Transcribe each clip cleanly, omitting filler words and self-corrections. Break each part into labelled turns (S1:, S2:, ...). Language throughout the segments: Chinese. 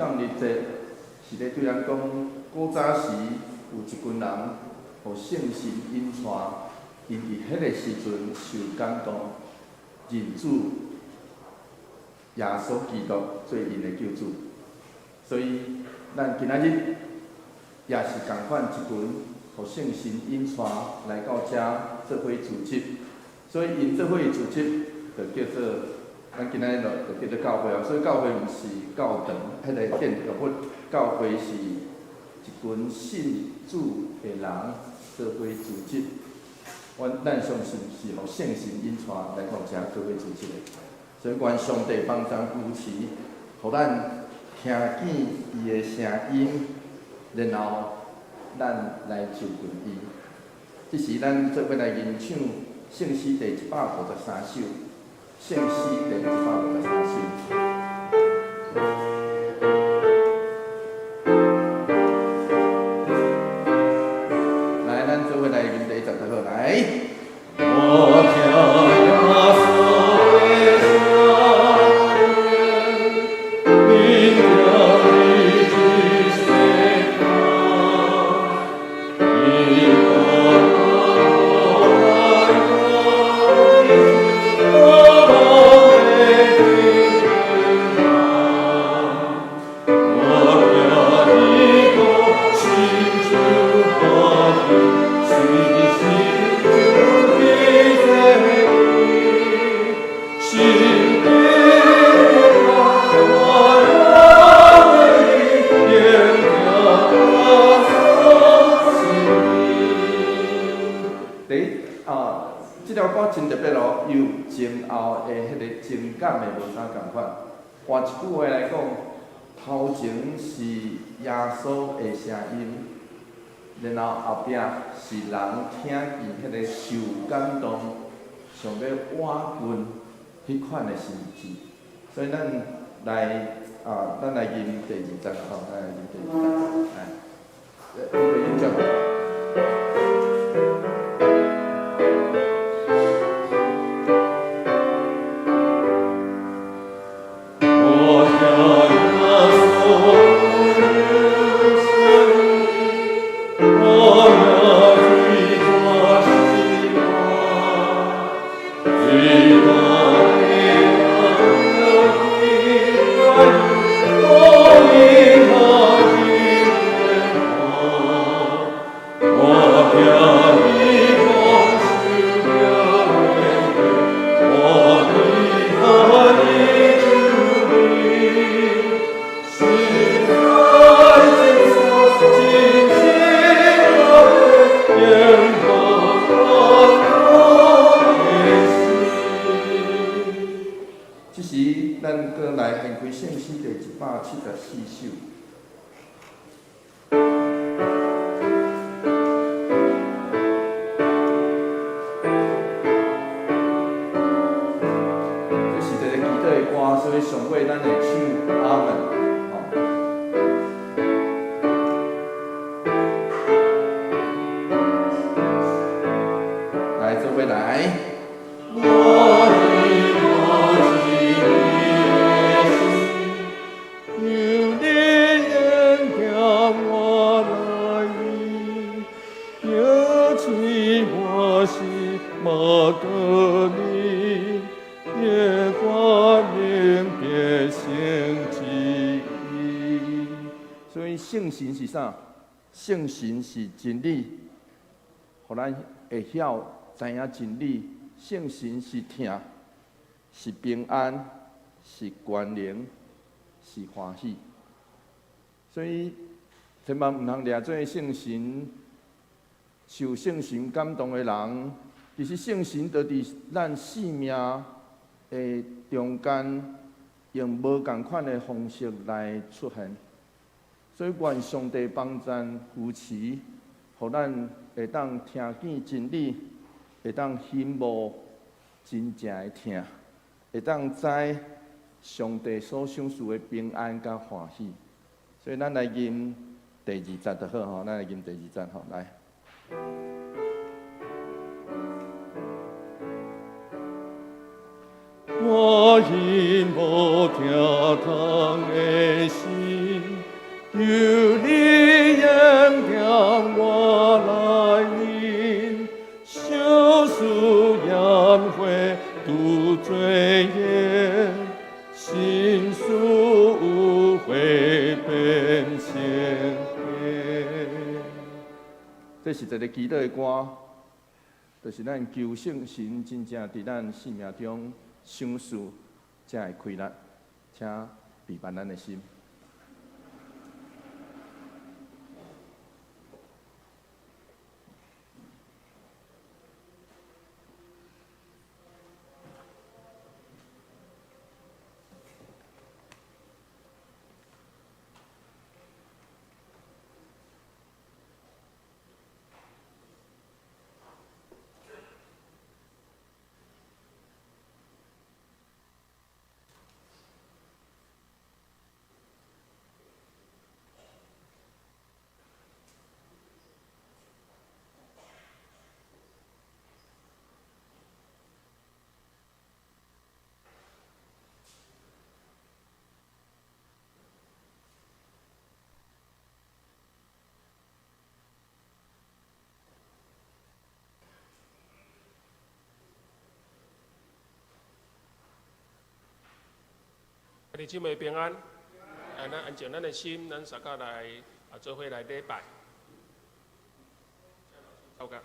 S1: 上日节是咧对咱讲，古早时有一群人，互圣神引带，因伫迄个时阵受感动，认主耶稣基督做因的救主。所以，咱今仔日也是共款一群，互圣神引带来到遮做伙组织。所以因做伙组织，就叫做。咱今仔日就叫做教会啊，所以教会毋是教堂，迄个建筑物，教会是一群信主的人做伙组织。咱相信是互圣神引带来到遮做伙组织的，所以愿上帝帮咱扶持，互咱听见伊的声音，然后咱来就近伊。这时咱做伙来吟唱圣诗第153首。圣诗第153首。来，咱做伙来吟第10就好，来。我听。真特别咯，有前后的迄个情感的无啥共款。换一句话来讲，头前是耶稣的声音，然后后壁是人听见迄个受感动，想要挽救迄款的心志。所以咱来咱来吟第20吼，咱来吟第20，来，音乐演奏。咱搁来献开圣诗第174首。这是一个祈祷的歌，所以上尾咱会唱阿门。来，做伙来。所以圣神是啥？圣神是真理，互咱会晓知影真理。圣神是听，是平安，是关联，是欢喜。所以千万毋通掠做圣神受圣神感动的人。其实圣神就伫咱生命的中间，用无共款的方式来出现。所以愿上帝帮咱扶持，互咱会当听见真理，会当羡慕真正的听，会当知上帝所赏赐的平安甲欢喜。所以咱来吟第20就好吼，咱来吟第20吼，来。我因无听通的心。由你引领我来临，救赎恩惠度罪业，心属无悔变谦卑。这是一个祈祷的歌，就是咱求圣神真正伫咱生命中赏赐，才会开力，请陪伴咱的心。
S2: 弟兄姊妹平安，咱安静咱的心，咱大家来做伙来礼拜。好个。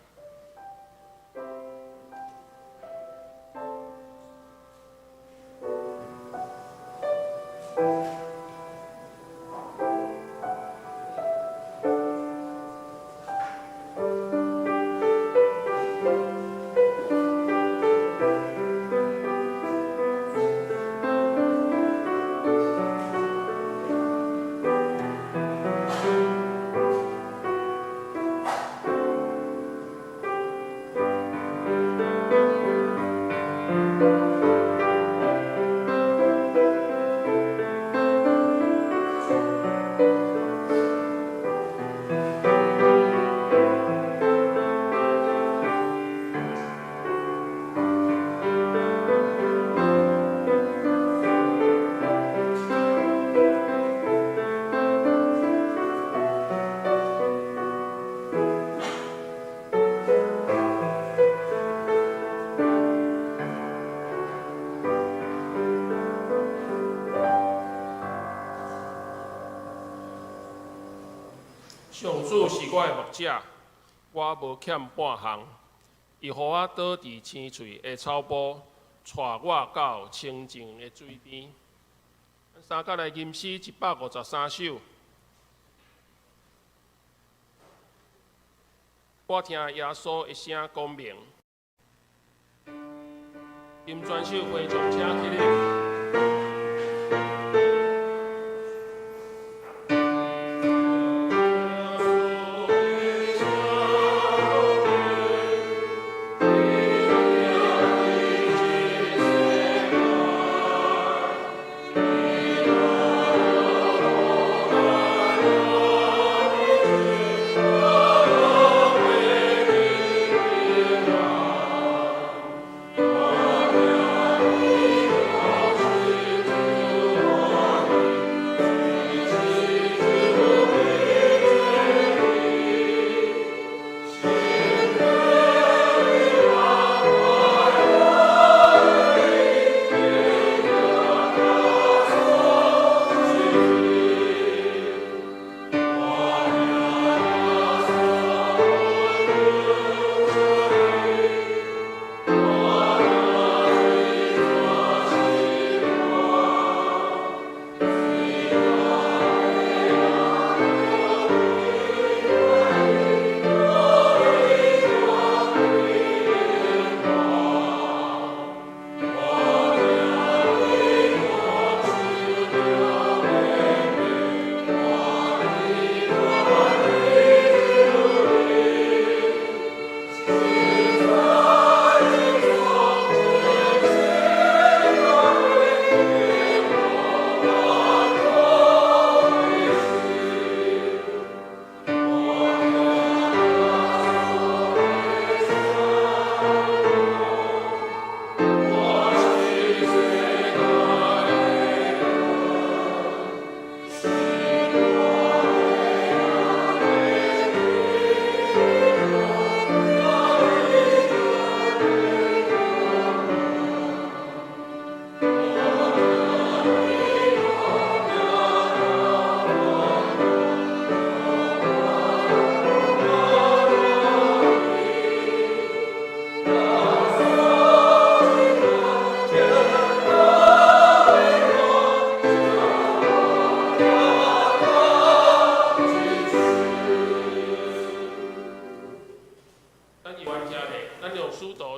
S2: 上主是我的牧者，我无欠半项。伊予我倒伫青翠的草坡，带我到清净的水边。咱三甲来吟诗153首。我听耶稣一声光明，吟全首回众车起立。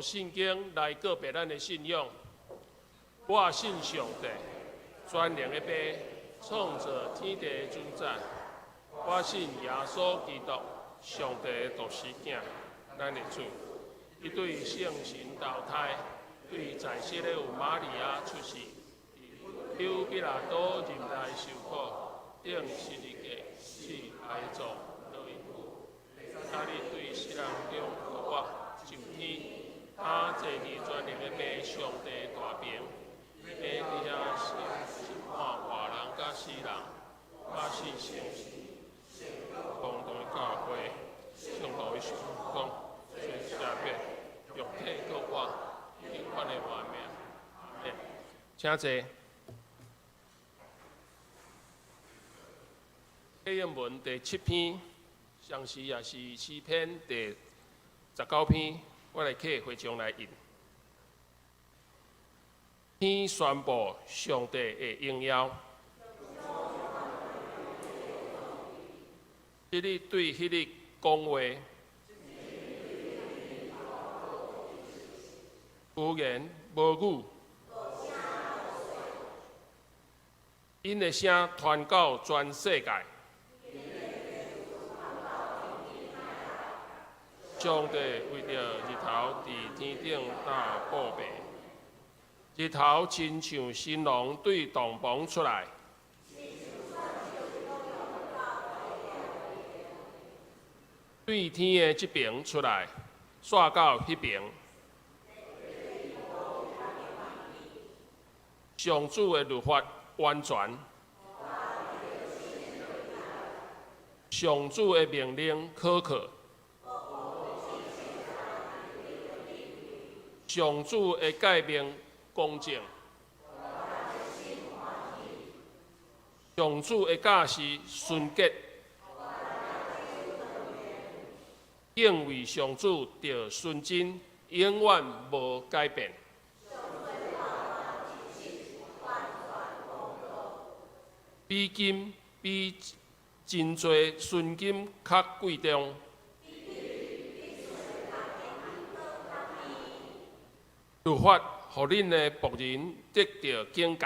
S2: 圣经来告别咱的信仰。我信上帝，全能的爸，创造天地的主宰。我信耶稣基督，上帝的独生子，咱的主。伊对圣神投胎，对在世的有玛利亚出世，由比拉多任来受苦，顶十字架死哀葬落阴府。他日对世人中和我上天，他坐伫全能的爸上帝大名，下伫遐审判活人甲死人。我是圣神，共同的教会，共同的上讲，全下面肉体各我，永远的活命。请坐。《箴文》第7篇，上时也是诗篇第19篇，我来客会将来引。天宣布上帝的荣耀，这日对迄日讲话，无言无语，因的声传到全世界。上帝为着日头伫天顶打报备，日头亲像新郎对洞房出来，对天的这边出来，煞到迄边。上主的律法完全，上主的命令苛刻。上主的诫命公正，上主的教示纯洁，敬畏上主着纯真，永远无改变。比金比真侪纯金较贵重。律法，互恁的仆人得到警戒。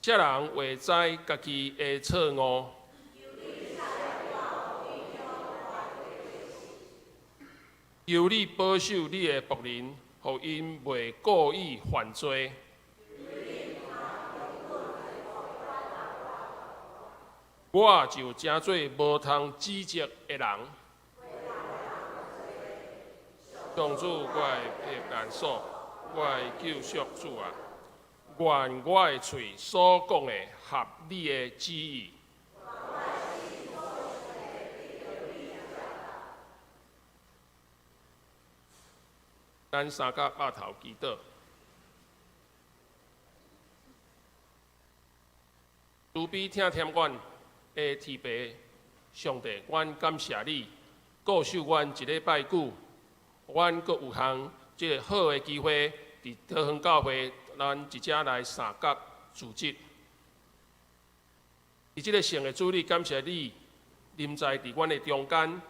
S2: 这人会知家己的错误，求你保守你的仆人，互因袂故意犯罪。我就真做无通指责的人。上主，我的避难所，我的救赎主啊！愿我的嘴所讲的合你的旨意。咱三甲巴头祈祷，慈悲听天阮的天父上帝，阮感谢你，顾守阮一礼拜久。阮阁有项即个好的机会，伫桃园教会，咱一只来三角组织。伫即个圣的主日，感谢你临在伫阮的中间，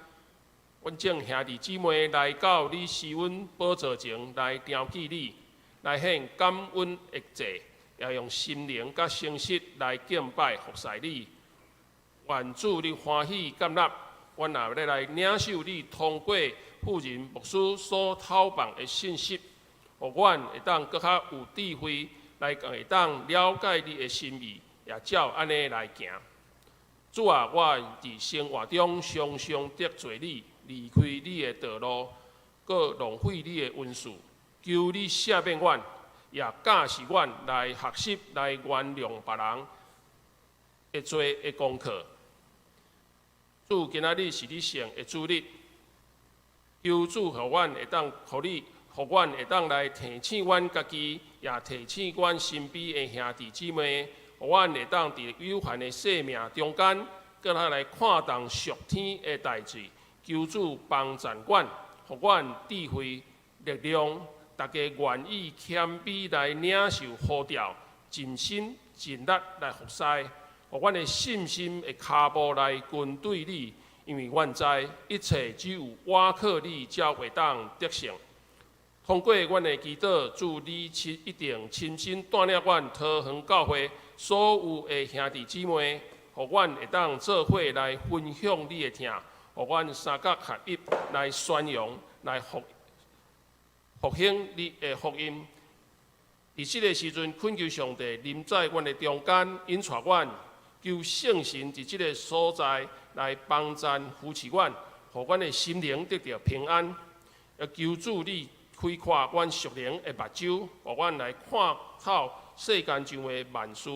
S2: 阮正兄弟姊妹来到你施恩宝座前来调记你，来献感恩的祭，也用心灵甲诚实来敬拜服侍你。愿主你欢喜接纳，阮也要来领受你通过妇人牧师所透放的信息，互阮会当搁较有智慧，来会当了解你的心意，也照安尼来行。主啊，我伫生活中常常得罪你，离开你的道路，搁浪费你的恩赐，求你赦免阮，也教示阮来学习来原谅别人的罪的功课。主，今仔日是你圣的主日。求主，互阮会当，互阮会当来提醒阮家己，也提醒阮身边的兄弟姊妹，互阮会当伫有限的生命中间，搁来看重属天的代志。求主帮助阮，互阮智慧、力量，大家愿意谦卑来领受呼召，尽心尽力来服侍，互阮的信心的脚步来跟对你。因为阮知一切只有我靠你才会当得胜。通过阮的祈祷，祝你一定亲身带领阮桃园教会所有的兄弟姊妹，互阮会当做伙来分享你的听，互阮三角合一来宣扬、来复兴你的福音。伫这个时阵，恳求上帝临在阮的中间，引带阮，求圣神伫这个所在来帮助扶持阮，互阮的心灵得到平安。也求主你开阔阮属灵的目睭，互阮来看透世间上的万事，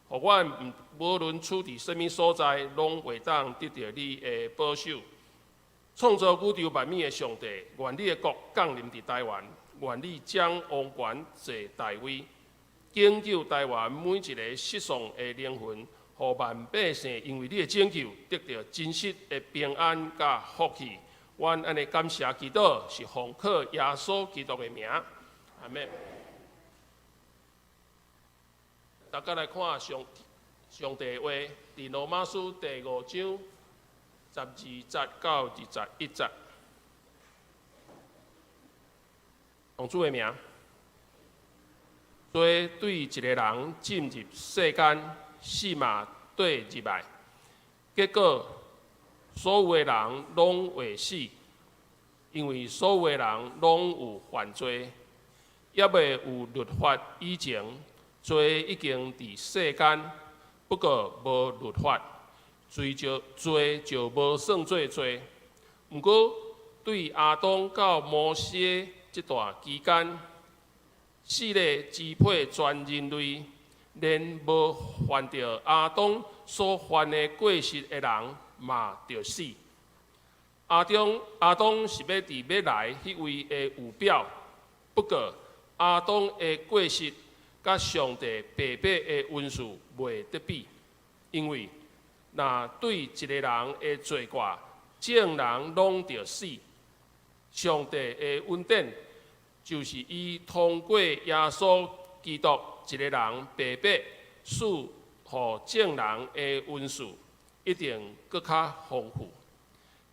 S2: 互阮无论处伫什么所在，拢会当得到你的保守。创造宇宙万物的上帝，愿你的国降临伫台湾，愿你将王权坐大位，拯救台湾每一个失丧的灵魂，互万百姓因为你的拯救，得到真实的平安甲福气。阮安尼感谢祈祷，是奉靠耶稣基督的名，阿门。大家来看上帝的话，伫罗马书第5章12节到21节，用主的名，罪对一个人进入世间，死嘛对入来，结果所有的人拢会死，因为所有的人拢有犯罪，也未有律法以前，罪已经伫世间，不过无律法，罪就无算做罪。毋过对亚当到摩西这段期间，4个支配全人类，连无犯着亚当所犯的过失的人，嘛着死。亚当是要伫要来迄位的有表，不过亚当的过失甲上帝白白的恩赐袂得比，因为若对一个人的罪过，众人拢着死。上帝的恩典就是伊通过耶稣基督一个人白白赐予众人的恩赐，一定搁较丰富。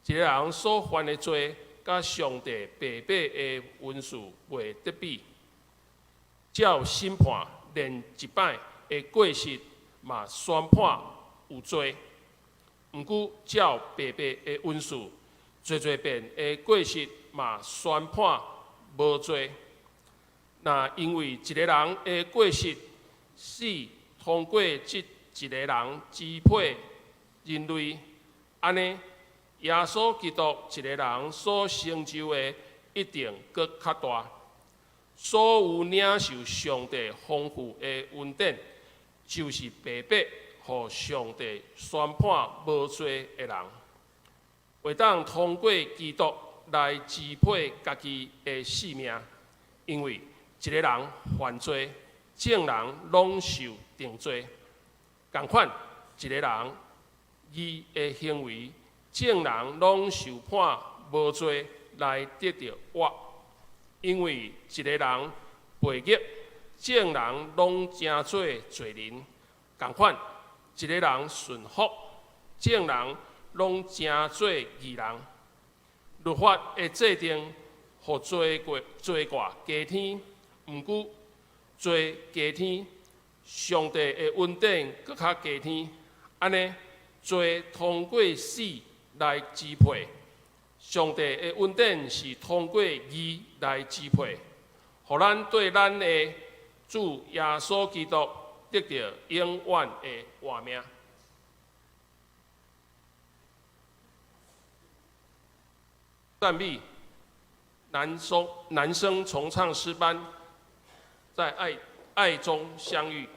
S2: 一个人所犯的罪，甲上帝白白的恩赐袂得比。照审判，连一摆的过失嘛宣判有罪。毋过照白白的恩赐，侪遍的过失嘛宣判无罪。那因为一个人的过失，是通过这一个人支配人类，安尼耶稣基督一个人所成就的，一定搁较大。所有领受上帝丰富的恩典，就是白白互上帝宣判无罪的人，会当通过基督来支配家己的性命。因为一个人犯罪，众人拢受定罪。同款，一个人伊的行为，众人拢受判无罪来得到活。因为一个人悖逆，众人拢成做罪人。同款，一个人顺服，众人拢成做义人。律法的制定，互罪过加添，毋过罪加添，上帝的恩典搁较加添。安尼，罪通过死来支配。上帝的恩典是通过义来支配，互咱对咱的主耶稣基督得到永远的活命。赞美男生重唱诗班，在爱中相遇。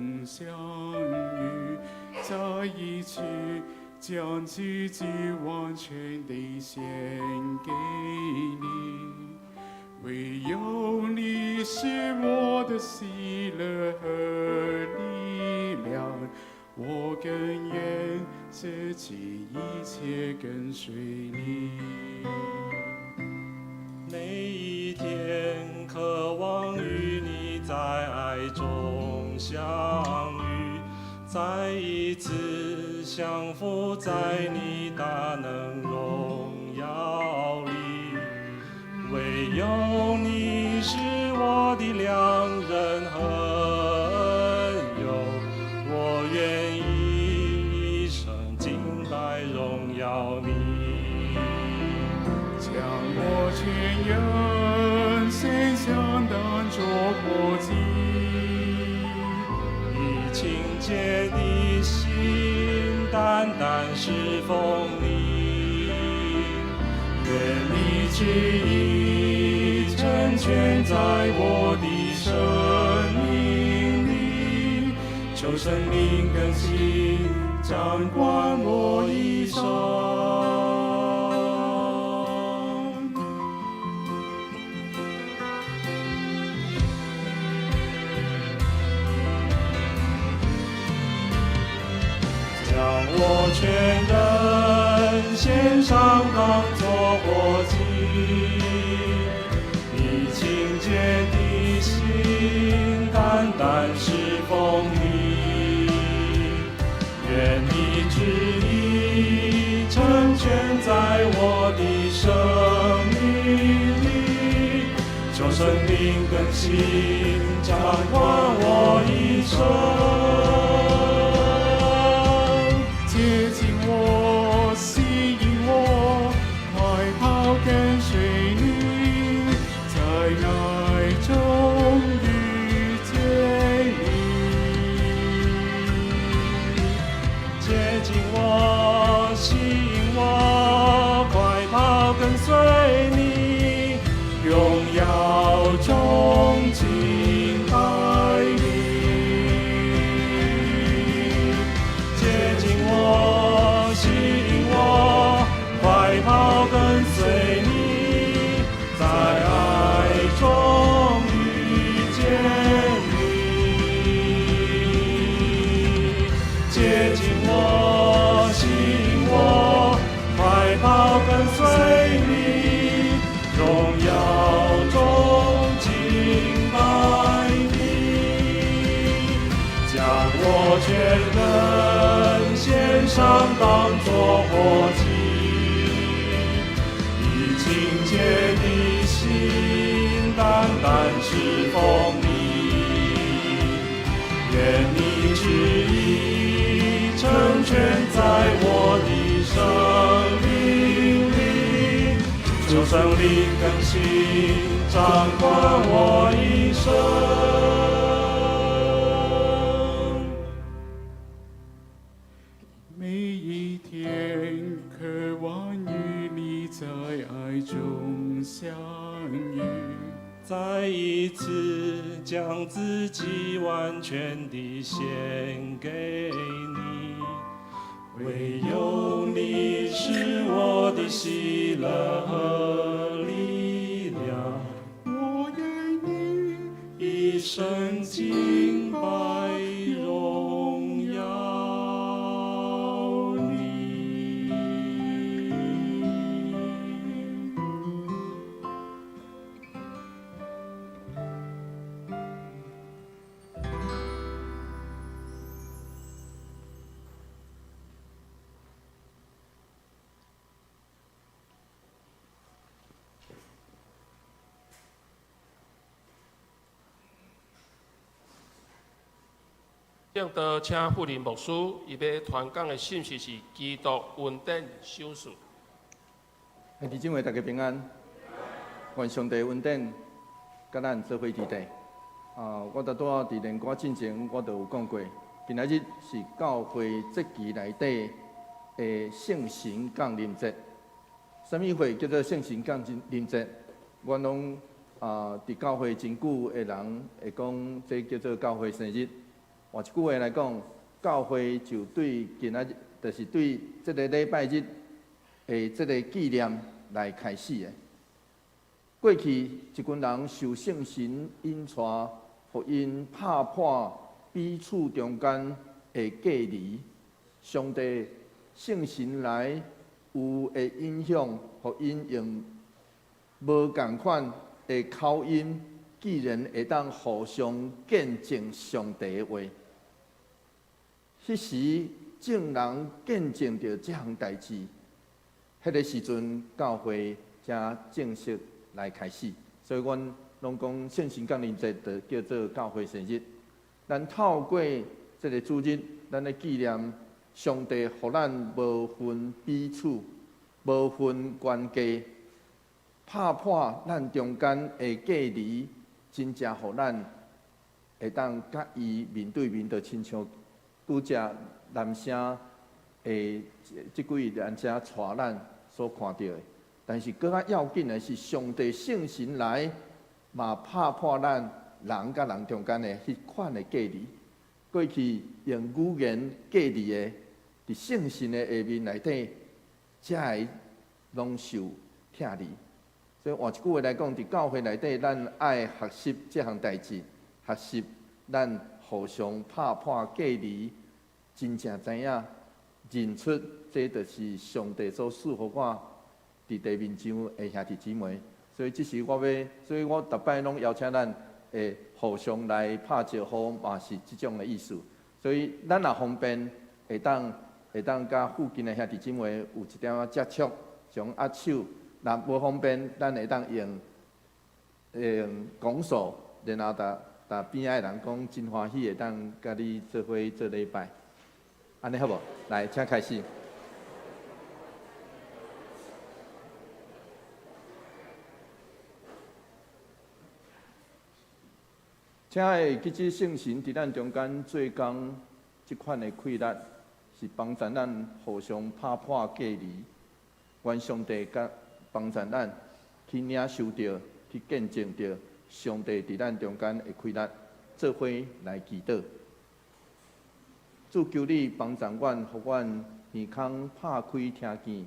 S3: 中相遇，在一起，将自己完全地献给你。唯有你是我的喜乐和力量，我更愿舍弃一切跟随你。
S4: 每一天渴望与你在爱中相遇，再一次降服在你大能荣耀里。唯有你是我的良人和恩友，我愿意一生敬拜荣耀你。
S3: 将我全人献上当作活祭，
S4: 以清洁的心单单侍奉你，愿你旨意成全在我的生命里，求生命更新掌管我一生。将我全人献上当作活祭，以清洁的心单单侍奉你，愿你旨意成全在我的生命里，求生命更新掌管我一生。
S3: 接近我，吸引我，快跑跟随你，在爱中遇见你。
S4: 接近我，吸引我，快跑跟随你，荣耀中敬拜你。接近我，吸引我，快跑跟随你，在爱中遇见你。接近我，吸引我，快跑跟随你，荣耀中敬拜你，将我全人献上当作活祭，以清洁的心单单侍奉你，愿你旨意成全在我的生命里，求生命更新掌管我一生。
S3: 每一天渴望与你在爱中相遇，
S4: 再一次将自己完全地献给你，唯有你是我的喜乐和力量，
S3: 我愿意
S4: 一生敬拜荣耀你。
S2: 正道请妇人牧师，伊要传讲的信息是基督恩典赏赐。
S1: 弟兄姊妹，大家平安。愿上帝恩典甲咱做伙伫地。我拄伫连歌进前，我就有讲过，今仔日是教会节期内底的圣神降临节。什么会叫做圣神降临节？我拢伫教会真久的人会讲，这叫做教会生日。换一句话来讲，教会就对今仔日，就是对这个礼拜日的这个纪念来开始的。过去一群人受圣神引带，互因拍破彼此中间的隔离，上帝圣神来有会影响，互因用无共款的口音，既然会当互相见证上帝的话。迄时众人见证着这项代志，迄个时阵教会才正式来开始。所以，阮拢讲圣神降临节就叫做教会生日。咱透过这个主日，咱来纪念上帝，互咱无分彼此、无分关系，拍破咱中间的隔离，真正互咱会当甲伊面对面，就亲像拄只男声即几位男声带咱所看到的。但是更较要紧的是，上帝圣神来嘛拍破咱人甲人中间的迄款的隔离。过去用语言隔离的，伫圣神的下面内底，才会拢受疼离。所以换一句话来讲，伫教会内底，咱爱学习这项代志，学习咱互相拍破隔离，真正知影认出这就是上帝所赐予我伫地面上的兄弟姊妹。所以这是所以我逐摆拢邀请咱会互相来拍招呼，嘛是即种的意思。所以咱若方便，会当甲附近的兄弟姊妹有一点接触，将握手。若无方便，咱会当用讲述，然后甲边仔的人讲真欢喜，会当甲你做伙做礼拜。安尼好无？来，请开始。请会记即圣神伫咱中间做工，即款的气力是帮助咱互相拍破隔离，愿上帝甲帮助咱去领受着，去见证着上帝伫咱中间的气力，做伙来祈祷。主求你帮助阮，互阮耳孔拍开听见，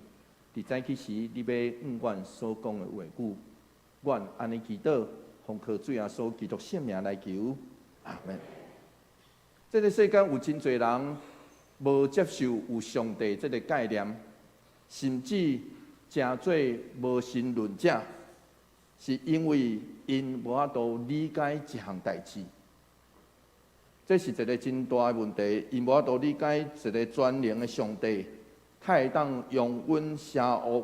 S1: 伫早起时你要阮所讲的话语，阮安尼祈祷。奉靠主耶稣基督圣名来求，阿门。这个世间有真侪人无接受有上帝这个概念，甚至真侪无神论者，是因为因无法度理解这项代志。这是一个真大的问题，因无法度理解一个全能的上帝，他会当用阮邪恶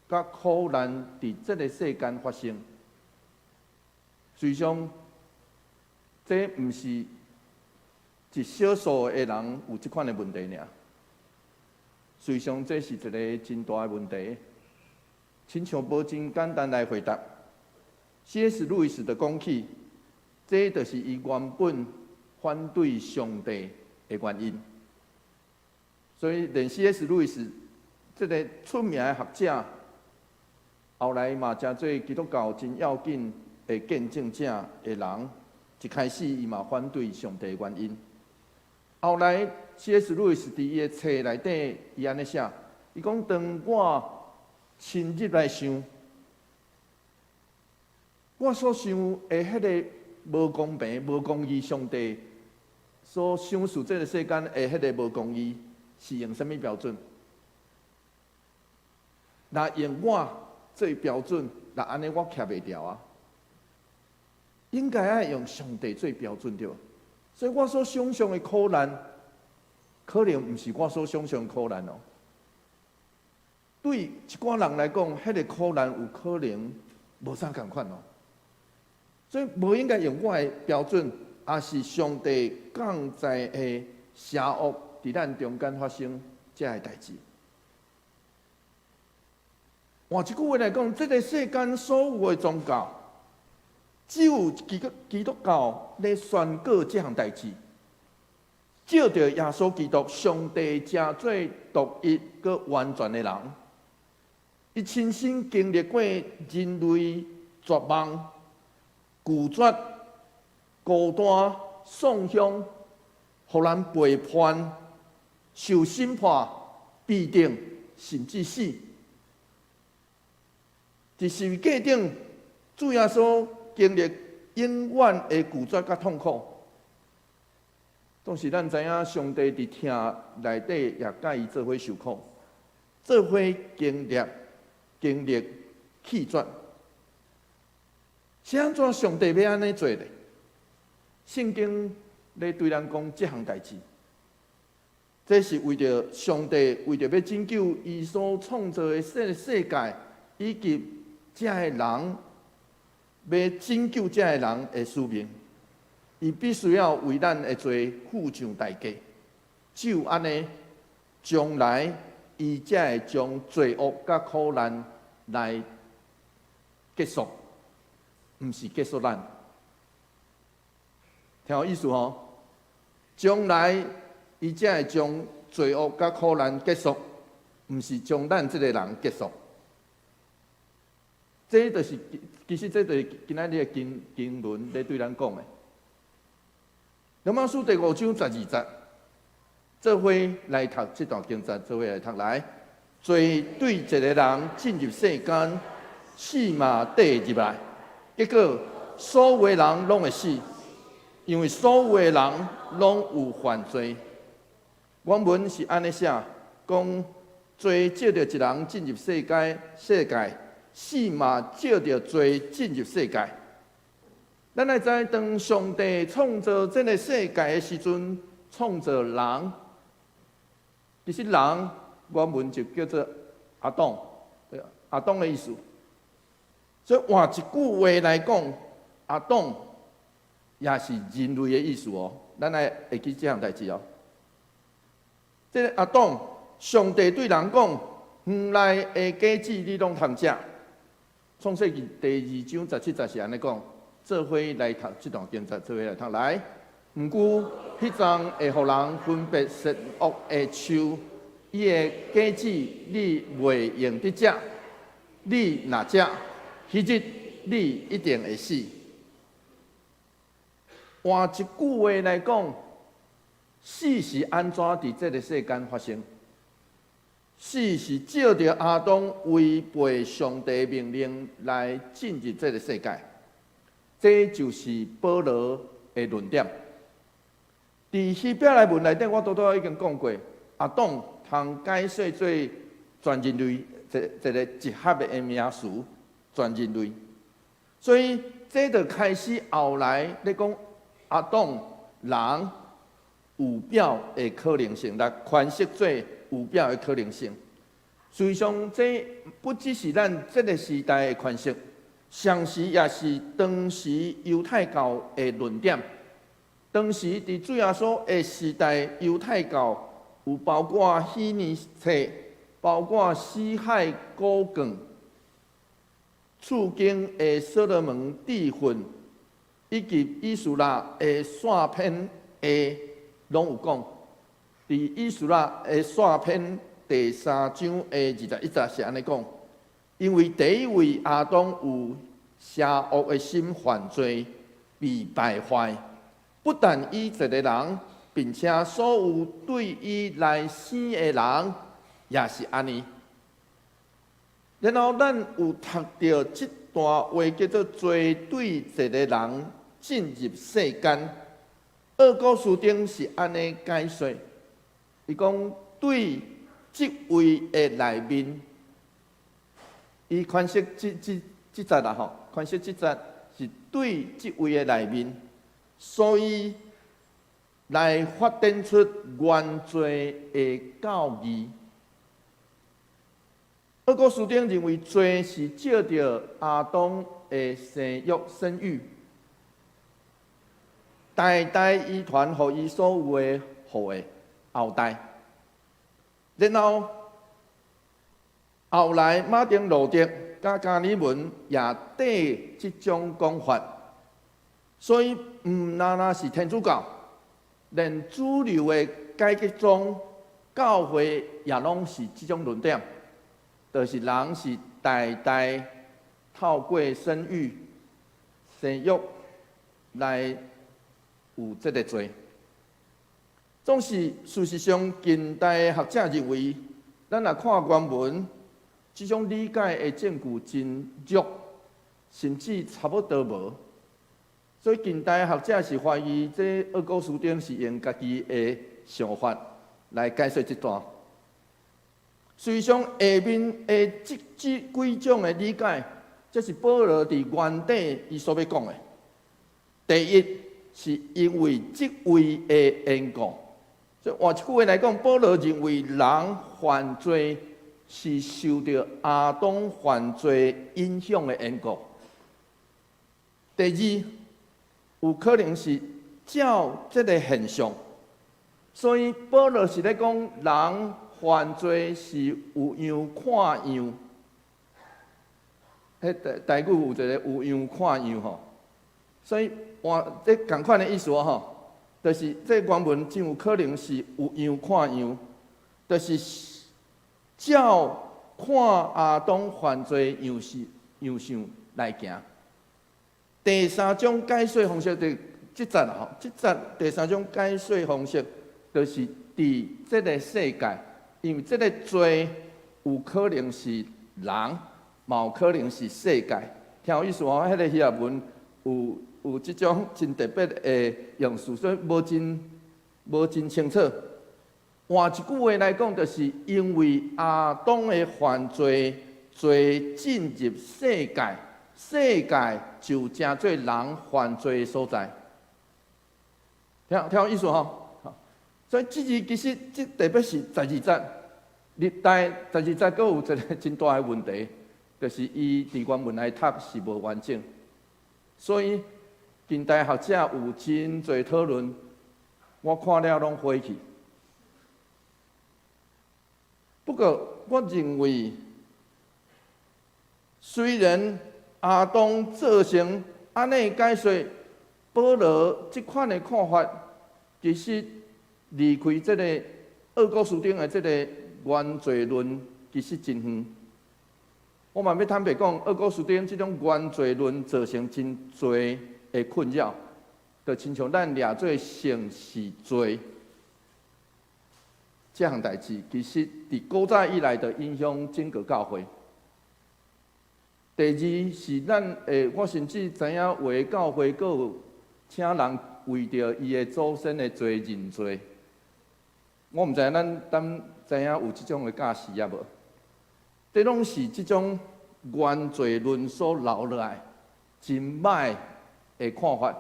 S1: 甲苦难伫这个世间发生。虽上，这毋是一少数的人有即款的问题尔。虽上，这是一个真大的问题。亲像无真简单来回答。C.S. 路易斯就讲起，这就是伊原本反对上帝的原因。所以，连 C.S. 路易斯这个出名的学者，后来嘛真做基督教真要紧的见证者的人，一开始伊嘛反对上帝的原因。后来 C.S. 路易斯伫伊的册内底，伊安尼写，伊讲：当我深入来想，我所想的迄个无公平、无公义，上帝所想述这个世间的迄个无公义，是用什么标准？若用我做标准，那安尼我徛袂牢啊！应该爱用上帝做标准对。所以我所想象的苦难，可能毋是我所想象的苦难哦。对一寡人来讲，迄个苦难有可能无啥共款哦。所以无应该用我的标准，也是上帝降在的邪恶伫咱中间发生这个代志。换一句话来讲，这个世间所有的宗教，只有基督教咧宣告这项代志，照着耶稣基督，上帝真做独一个完全的人，伊亲身经历过人类绝望、拒绝、孤单、丧乡、互咱背叛、受审判、必定，甚至死。伫十字架顶，主耶稣经历永远的拒绝甲痛苦。当时咱知影上帝伫听内底也甲伊做伙受苦，做伙经历气绝。是安怎上帝要安尼做呢？圣经咧对咱讲这项代志，这是为着上帝为着要拯救伊所创造的世界，以及这个人要拯救这个人的使命，伊必须要为咱的罪付上代价。只有安尼，将来伊才会将罪恶甲苦难来结束，毋是结束咱。听有意思吼？将来伊才会将罪恶甲苦难结束，毋是将咱这个人结束。这就是其实这就是今仔日的经文咧对咱讲的。罗马书第5章12节，做伙来读这段经节，做伙来读来。罪对一个人进入世间，死嘛缀入来，结果所有的人拢会死。因为所有的人拢有犯罪，原文是安尼写，讲罪借着一人进入世界，死嘛借着罪进入世界。咱来知，当上帝创造这个世界的时阵，创造人，其实人原文就叫做阿当，对啊，阿当的意思。所以换一句话来讲，阿当也是人类的意思哦。咱来会记这项代志哦。这个阿当，上帝对人讲：园内的果子你拢通食。创世纪第2章17节是安尼讲。做伙来读这段经节，做伙来读来。毋过，迄阵会互人分别善恶的树，伊的果子你袂用得食。你若食，迄日你一定会死。换一句话来讲，死是安怎伫这个世间发生？死是照着亚当违背上帝命令来进入这个世界。这就是保罗的论点。伫希伯来文内底，我已经讲过，亚当通解释做全人类一个集合的名词，全人类。所以这就开始后来咧讲亚当人有表的可能性，来诠释做有表的可能性。实际上，这不只是咱这个时代的诠释。上时也是当时犹太教的论点。当时伫主耶稣的时代，犹太教有包括希尼册，包括死海古卷、厝经的所罗门智训，以及以斯拉的线篇的拢有讲。伫以斯拉的线篇第3章的21节是安尼讲。因为第一位亚当有邪恶的心犯罪，被败坏，不但伊一个人，并且所有对伊来生的人也是安尼。然后咱有读到这段话，叫做“罪对一个人进入世间”。二古书顶是安尼解说，伊讲对这位的内面。伊诠释这节啦吼，诠释这节是对这位的内面，所以来发展出原罪的教义。二古书顶认为罪是照着亚当的生育生育，代代遗传互伊所有的后代，然后。后来，马丁路德甲加尔文也缀这种讲法，所以毋单是天主教，连主流的改革宗教会也拢是这种论点，就是人是代代透过生育来有这个罪。总是事实上，近代的学者认为，咱若看原文，这种理解的证据真弱，甚至差不多无。所以近代学者是怀疑这厄古斯丁是用家己的想法来解说这段。实际上，下面的这几种的理解，这是保罗伫原底伊所要讲的。第一，是因为即位的缘故。所以换一句话来讲，保罗认为人犯罪是受到亚当犯罪影响的缘故。第二，有可能是照这个现象，所以保罗是咧讲人犯罪是有样看样。迄台语有一个有样看样吼，所以换这同款的意思吼。就是这原文真有可能是有样看样，就是照看亚当犯罪样相来行。第三种解说方式就即节吼，即节第三种解说方式，就是伫这个世界，因为这个罪有可能是人，嘛有可能是世界。听有意思哦，迄个希腊文有即种真特别的用词，所以无真清楚。换一句话来讲，就是因为亚当的犯罪，罪进入世界，世界就成做人犯罪的所在。听有意思吼？所以这其实特别是12节，历代12节佫有一个真大的问题，就是伊伫原文来读是无完整，所以。近代学者有真侪讨论，我看了拢火气。不过，我认为，虽然亚当造成安尼解说，保罗即款的看法，其实离开这个厄古斯丁的这个原罪论，其实真远。我嘛要坦白讲，厄古斯丁这种原罪论造成真侪的困扰，就亲像咱掠做性是罪，这项代志其实伫古早以来的影响整个教会。第二是咱我甚至知影有的教会佫有请人为着伊的祖先的罪认罪。我毋知影咱知影有即种的教士也无？这拢是即种原罪论所留落来真歹的看法，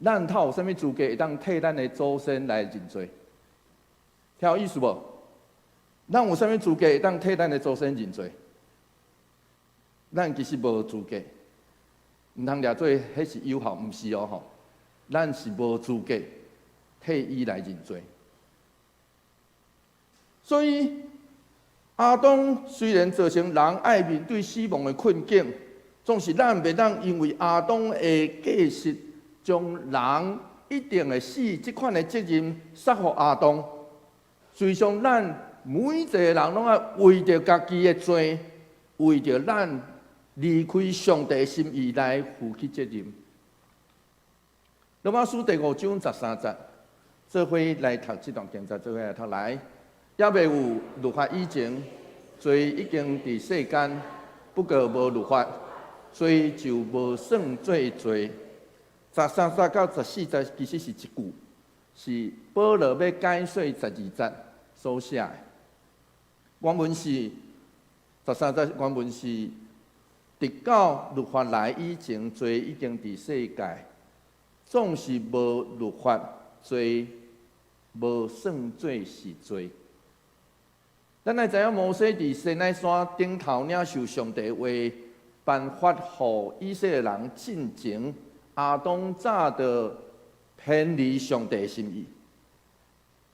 S1: 咱透有啥物资格会当替咱的祖先来认罪？听有意思无？咱有啥物资格会当替咱的祖先认罪？咱其实无资格，毋通掠做迄是有效，毋是哦吼。咱是无资格替伊来认罪。所以亚当虽然造成人爱面对死亡的困境。总是咱袂当因为亚当的过失，将人一定会死这款的责任撒予亚当。实际上，咱每一个人拢要为着家己的罪，为着咱离开上帝的心意来负起责任。罗马书第5章13节，做伙来读这段经节，做伙来读来。也未有律法以前，罪已经伫世间，不过无律法。罪就无算做罪。13节到14节其实是一句，是保罗要解说12节所写的。原文是13节，原文是：直到律法来以前，罪已经伫世界，总是无律法，罪无算做是罪。咱来知影摩西伫西奈山顶头领受上帝话。颁发予以色列人进前，亚当早就偏离上帝的心意。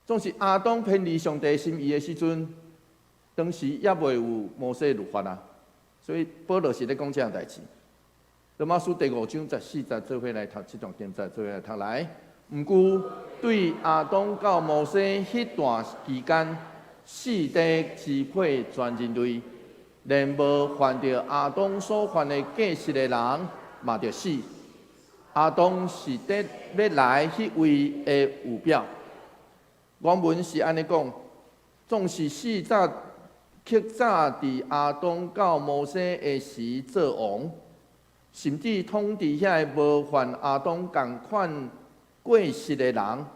S1: 总是亚当偏离上帝的心意的时阵，当时也未有摩西律法啊。所以保罗是咧讲这样代志。罗马书第5章14节，做伙来读这段经节，做伙来读来。毋过对亚当到摩西迄段期间，四地支配全人类。连无犯着亚当所犯的过失的人，嘛着死。亚当是要来迄位的预表，原文是安尼讲，总是四早刻早伫亚当到摩西的时做王，甚至统治遐无犯亚当共款过失的人，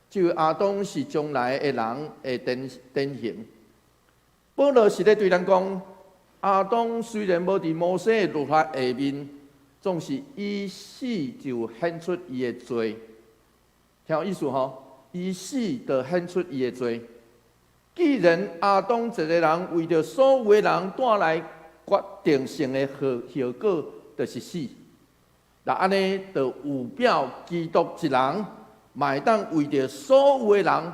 S1: 只有亚当是将来的人的典型。保罗是咧对咱讲，亚当虽然无伫摩西的律法下面，总是以死就显出伊的罪。听有意思吼？以死就显出伊的罪。既然亚当一个人为着所有的人带来决定性的后果，就是死。那安尼就有表基督一人，嘛会当为着所有的人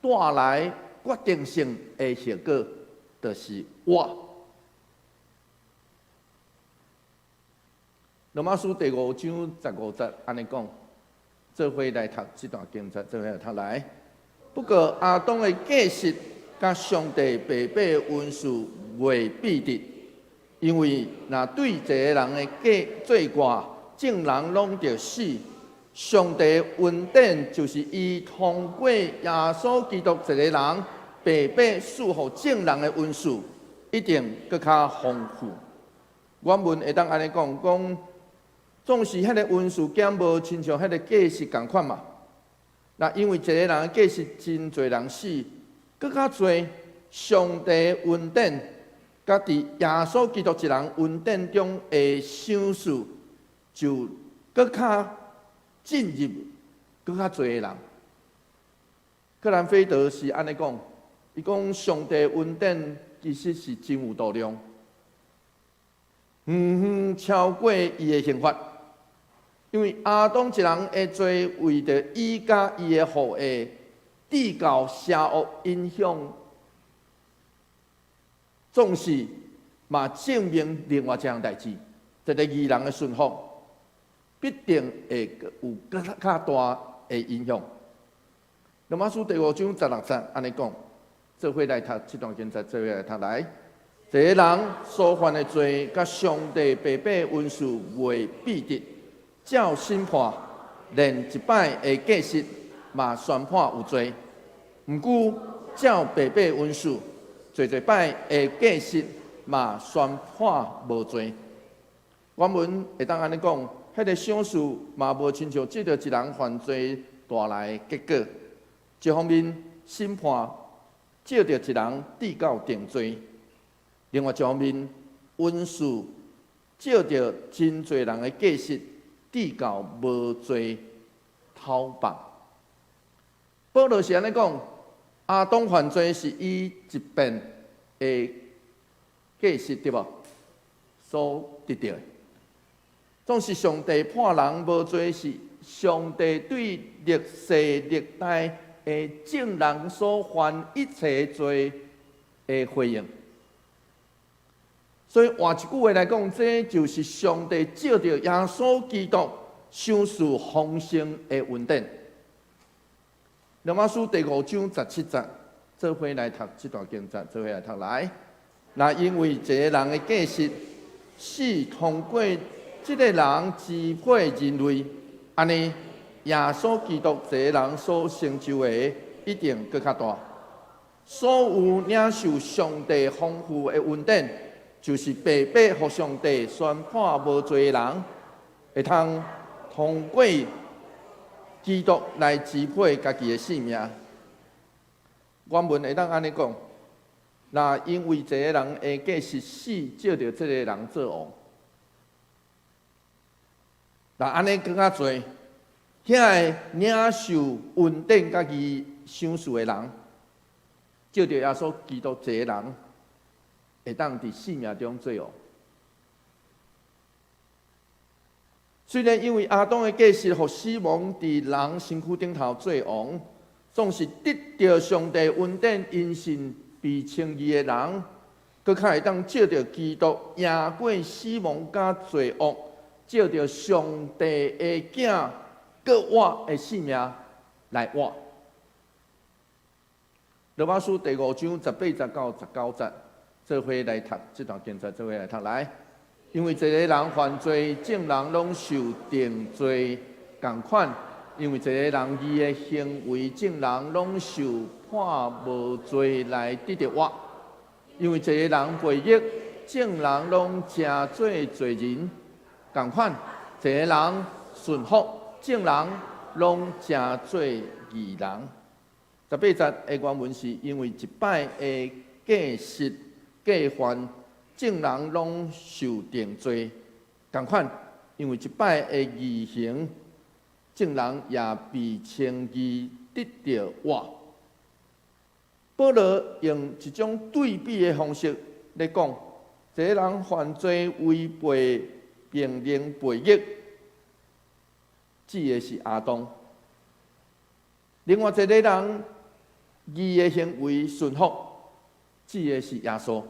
S1: 带来决定性的后果，就是活。罗马书第5章15节安尼讲，做伙来读这段经节，做伙来读来。不过亚当的过失，甲上帝白白的恩赐未必得，因为若对一个人的罪过，众人拢着死。上帝的恩典就是伊通过耶稣基督一个人，白白赐予众人的恩赐，一定更较丰富。原文会当安尼讲，总是迄个恩赐减无亲像迄个过失共款嘛。那因为一个人的过失，真侪人死。更较侪上帝恩典，甲伫耶稣基督一人恩典中的享受，就更较进入更较侪的人。格兰菲德是安尼讲，伊讲上帝恩典其实是真有度量，超过伊的刑罚。因为亚当一人的罪，为着伊甲伊的后裔，地教邪恶影响，总是嘛证明另外一项代志，一个义人的顺服，必定会有更较大的影响。罗马书第5章16节安尼讲，做伙来读这段经节，做伙来读来。一个人所犯的罪，甲上帝白白恩赐未必得，照审判，连一摆的过失嘛宣判有罪。毋过照白白恩赐，侪摆的过失嘛宣判无罪。原文会当安尼讲，迄个赏赐嘛无亲像借着一人犯罪带来的结果。一方面审判借着一人递到定罪，另外一方面恩赐借着真侪人的过失递到无罪讨办。保罗是安尼讲，亚当犯罪是以一遍的过失对无所得到的。总是上帝判人无罪，是上帝对历世历代的众人所犯一切罪的回应。所以换一句话来讲，这就是上帝借着耶稣基督赏赐丰盛的恩典。罗马书第5章17节，做伙来读这段经节，做伙来读来。那因为一个人的过失，死通过这个人支配人类，安尼耶稣基督一个人所成就的一定更较大。所有领受上帝丰富的恩典，就是白白互上帝宣判无罪的人，会通过基督来支配家己的性命。原文会当安尼讲，那因为一个人的过失死，借着这个人做王。那安尼更较侪，遐个领受恩典家己赏赐的人，借着耶稣基督一个人，会当伫性命中做王。虽然因为亚当的过失，互死亡伫人身躯顶头做王，总是得到上帝恩典因信被称义的人，佮较会当借着基督赢过死亡甲罪恶，借着上帝的囝佮活的性命来活。罗马书第5章18到19节，做伙来读这段经节，做伙来读来。因为一个人犯罪，众人拢受定罪共款，因为一个人伊的行为正人拢受判无罪来得着活。因为一个人背逆，正人拢正做罪人。共款，一个人顺服，正人拢正做义人。18节的原文是因为一摆的过失过犯，正人拢受定罪。共款，因为一摆的义行，正人也被称义得着活。保罗用一种对比的方式来讲，一个人犯罪违背命令背逆，指的是亚当；另外一个人义的行为顺服，指的是耶稣。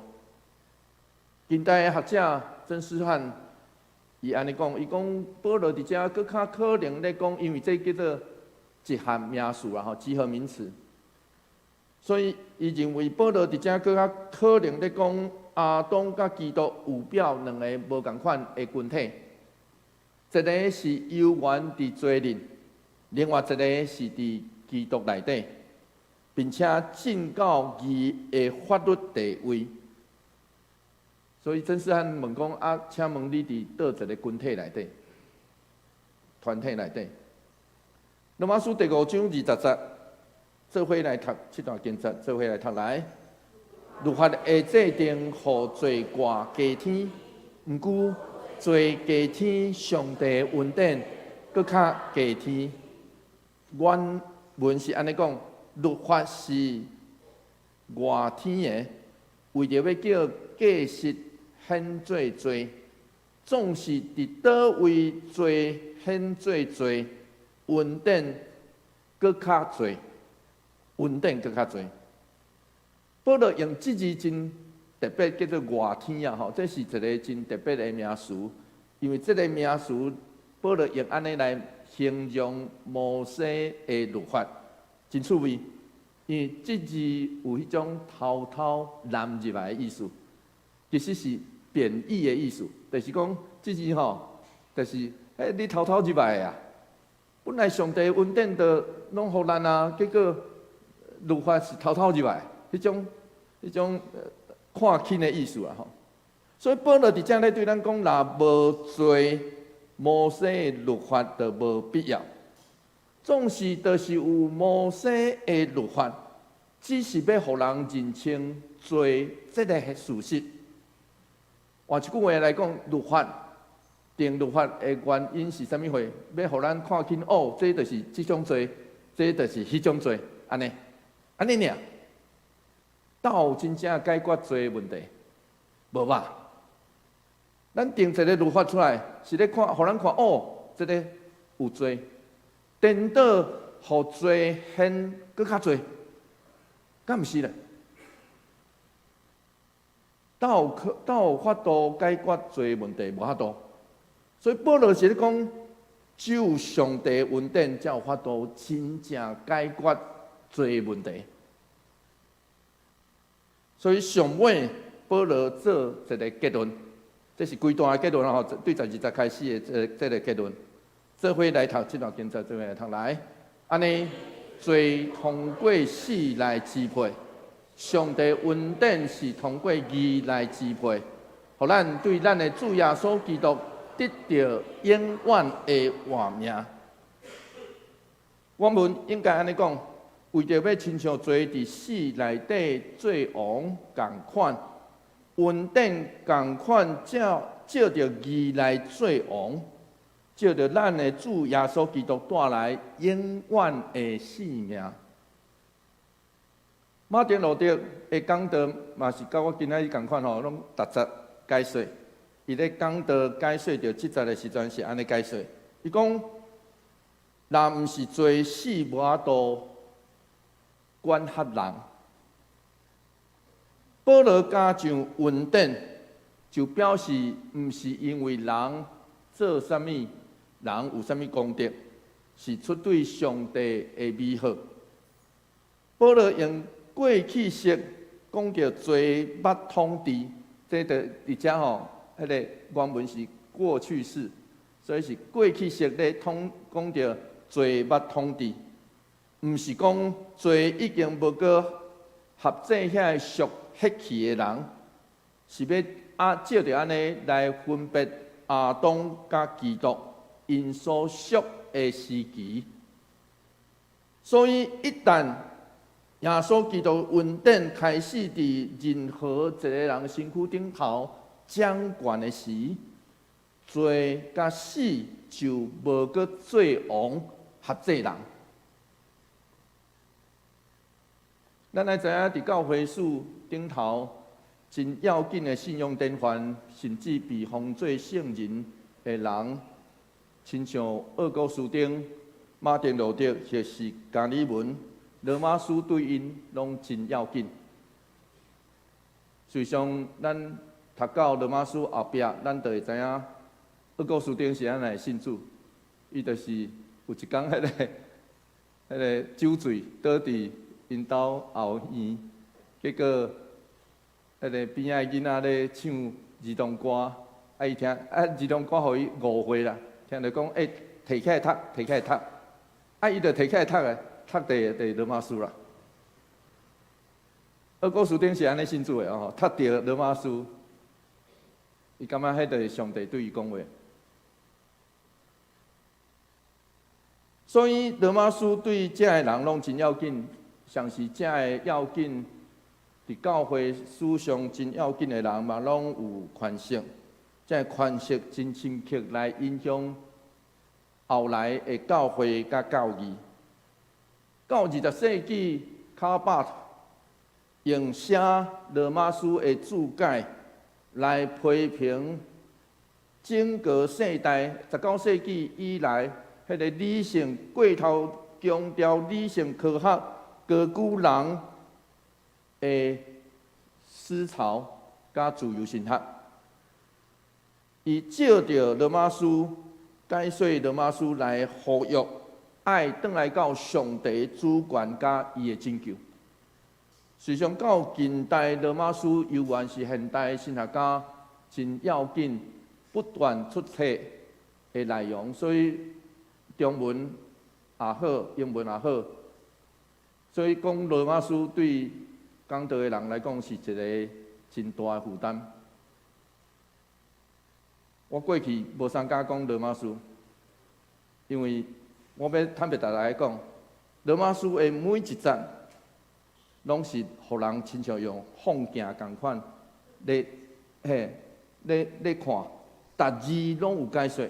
S1: 近代的学者曾思翰伊安尼讲，伊讲保罗伫遮搁较可能咧讲，因为这叫做一项名词啦吼，集合名词。所以，伊认为保罗伫遮搁较可能咧讲，亚当甲基督有表两个无共款的群体，一个是有缘伫罪人，另外一个是伫基督内底，并且进到义的法律地位。所以曾思翰问讲：啊，请问你伫倒一个群体内底、团体内底？罗马书第5章20节。做伙来读这段经节，做伙来读来。律法会制定互罪挂加天，毋过罪加天，上帝恩典搁较加天。原文是安尼讲，律法是外天的，为着要叫过失显做罪，总是伫倒位罪显做罪，恩典搁较侪。恩典更较侪。保罗用这字真特别，叫做外天啊！吼，这是一个真特别的名词，因为这个名词保罗用安尼来形容摩西的律法，真趣味。因为这字有迄种偷偷揽入来的意思，其实是贬义的意思，就是讲这字吼，就是你偷偷入来的啊！本来上帝恩典就拢互咱啊，结果。律法是偷偷入来，迄种看轻的意思啊吼。所以保罗伫遮咧对咱讲，若无罪，摩西的律法就无必要。总是就是有摩西的律法，只是要互人认清罪这个事实。换一句话来讲，律法定律法的原因是啥物货？要互咱看清哦，这就是这种罪，这就是迄种罪，安尼。安尼尔，倒真正解决罪问题，无吧？咱定一个律法出来，是咧看，互咱看哦，这个有罪，颠倒互罪显搁较罪，敢毋是咧？倒有法度解决罪问题，无法度。所以保罗是咧讲，只有上帝恩典才有法度真正解决。罪问题，所以上尾保罗做一个结论，这是规段的结论吼，对12节开始的这个结论。做伙来读这段经节，做伙来读来。安尼，罪通过死来支配，上帝恩典是通过义来支配，互咱对咱的主耶稣基督得到永远的活命。我们应该安尼讲。为着要亲像罪伫死内底做王共款，恩典共款照着义来做王，照着咱的主耶稣基督带来永远的性命。马丁路德的讲道嘛是甲我今仔日共款吼，拢逐节解说。伊咧讲道解说着即节的时阵是安尼解说，伊讲，若毋是罪死无法度。管辖人，保罗加上恩典，就表示毋是因为人做啥物，人有啥物功德，是出对上帝的美好。保罗用过去式讲到罪捌统治，这个伫遮吼，迄个原文是过去式，所以是过去式咧讲到罪捌通知，毋是讲罪已经无过合制遐属血气的人，是要照着安尼来分别亚当甲基督因所属的时期。所以一旦耶稣基督恩典开始伫任何一个人身躯顶头掌权的时，罪甲死就无搁做王合制人。咱来知影，伫教会史顶头真要紧的信仰典范，甚至被封做圣人的人，亲像厄古斯丁、马丁路德，或是加里文、罗马书对因拢真要紧。实际上，咱读到罗马书后壁，咱就会知影，厄古斯丁是安尼信主，伊就是有一天迄个酒醉倒伫因兜后院，结果迄个边仔囡仔咧唱儿童歌，伊听儿童歌互伊误会啦，听着讲摕起来读，摕起来读，伊就摕起来读诶，读第罗马书啦。厄古斯丁是安尼信主诶哦，读着罗马书，伊感觉迄个是上帝对伊讲话。所以罗马书对遮个人拢真要紧，像是遮个要紧，伫教会史上真要紧的人嘛，拢有权势。遮个权势真深刻来影响后来的教会甲教义。到20世纪，卡巴特用写罗马书的注解来批评整个世代19世纪以来。迄个理性过头强调理性科学、高举人的思潮甲自由神学，伊照着罗马书解说罗马书来呼吁，爱转来到上帝主权甲伊的拯救。实际上，到近代罗马书犹原是现代神学家真要紧、不断出题的内容，所以。中文也好，英文也好，所以讲罗马书对讲道的人来讲是一个真大的负担。我过去无参加讲罗马书，因为我要坦白大家讲，罗马书的每一节，拢是互人亲像用放镜共款，咧看，逐字拢有解说，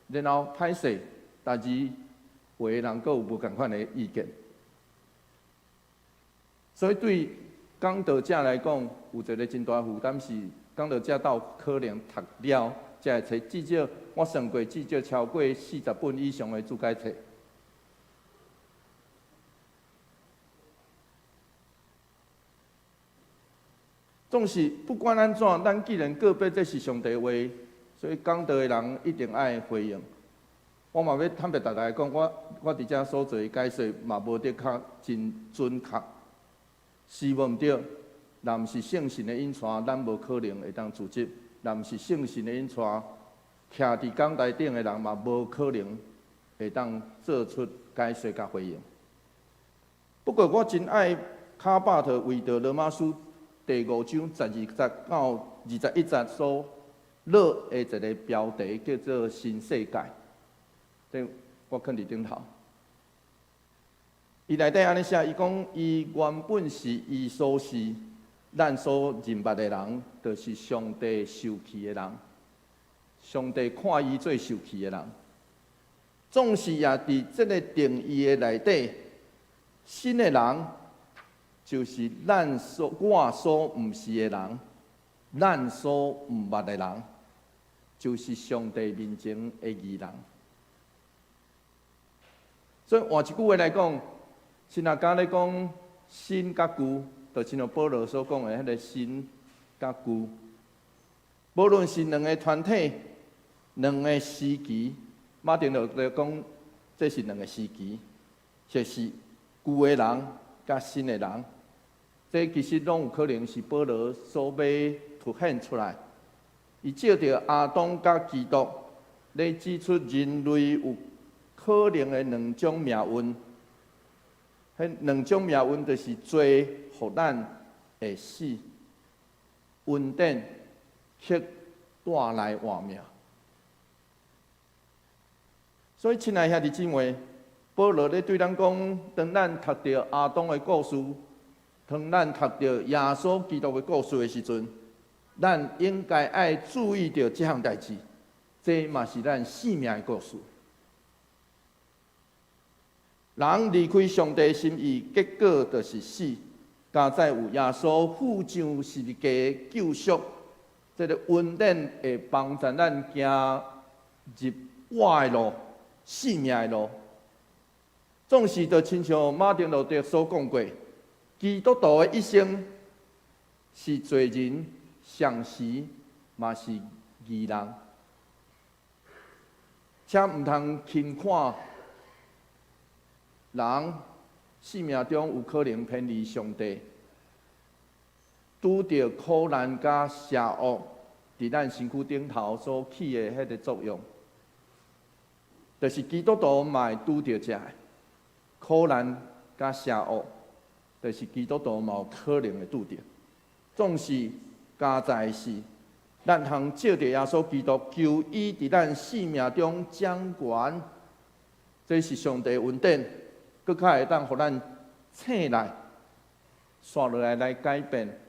S1: 然后歹势。但是，有的人阁有无共款的意见，所以对讲道者来讲，有一个真大负担是，讲道者到可能读了，才会找至少我算过至少超过40本以上的注解册。总是不管安怎，咱既然告别这是上帝话，所以讲道的人一定爱回应。我嘛要坦白大家讲，我伫遮所做解说嘛无得较真准确，是无毋对。若毋是圣神的引传，咱无可能会当自责；若毋是圣神的引传，徛伫讲台顶的人嘛无可能会当做出解说甲回应。不过我真爱卡巴特为着罗马书第5章12节到21节所落的一个标题，叫做“新世界”。我放伫顶头。伊内底安尼写，伊讲伊原本是伊所是咱所认捌的人，就是上帝受气的人。上帝看伊做受气的人，总是也伫这个定义的内底，新的人就是我所毋是的人，咱所毋捌的人，就是上帝面前的义人。所以换一句话来讲，神学家咧讲新甲旧，就亲像保罗所讲的迄个新甲旧。无论是两个团体、两个时期，马丁路德讲这是两个时期，就是旧的人甲新的人。这其实拢有可能是保罗所要凸显出来。伊照着亚当甲基督，咧指出人类有可能的两种命运。迄两种命运就是罪，互咱会死；恩典却带来活命。所以，亲爱兄弟姊妹，保罗咧对咱讲：当咱读到亚当的故事，当咱读到耶稣基督的故事的时阵，咱应该爱注意到这项代志。这嘛是咱生命的故事。人离开上帝心意，结果就是死。加在有耶稣付上十字架救赎，这个恩典会帮助咱行入活的路、生命的路。总是就亲像马丁路德所讲过，基督徒的一生是罪人，上时嘛是义人，且毋通轻看。人生命中有可能偏离上帝，拄着苦难甲邪恶伫咱身躯顶头所起的迄个作用，就是基督徒嘛会拄着这苦难甲邪恶，就是基督徒嘛有可能会拄着。总是加在是，咱通借着耶稣基督求伊伫咱生命中掌权，这是上帝恩典。搁较会当互咱醒来，刷落来改变，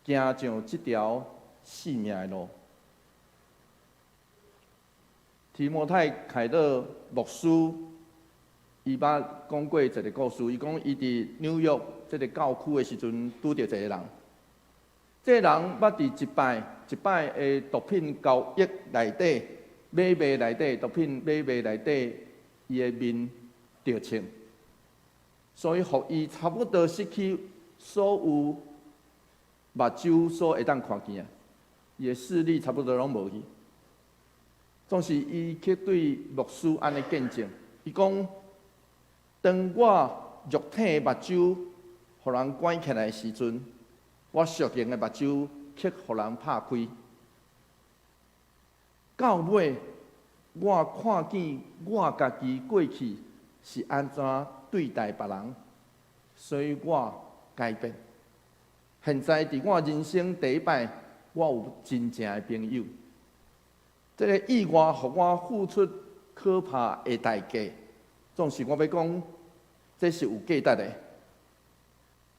S1: 行上这条生命的路。提摩太凯勒牧师，伊捌讲过一个故事，伊讲伊伫纽约这个教区的时阵，拄着一个人。这个人捌伫一摆的毒品交易内底，买卖内底毒品买卖内底，伊的面着青。所以，互伊差不多失去所有目睭所会当看见，伊的视力差不多拢无去。总是伊去对牧师安尼见证，伊讲：当我肉体目睭互人关起来的时阵，我属灵的目睭却互人拍开。到尾，我看见我家己过去是安怎对待别人，所以我改变。现在伫我人生第一摆，我有真正的朋友。这个意外，互我付出可怕的代价，总是我要讲，这是有价值的。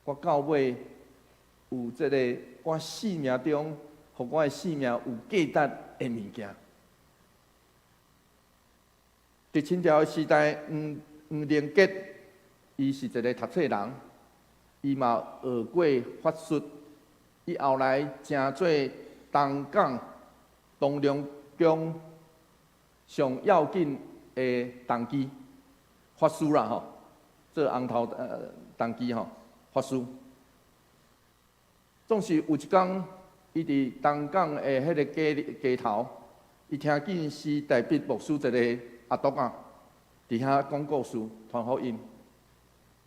S1: 我到尾有这个我生命中，互我的生命有价值的物件。伫清朝时代，黄连杰。伊是一个读册人，伊嘛学过法术，伊后来成做东港东龙宫上要紧的动机法师啦吼，做红头动机吼法师。总是有一天，伊伫东港的迄个街头，伊听见是代笔牧师一个阿伯啊，伫遐讲故事传福音。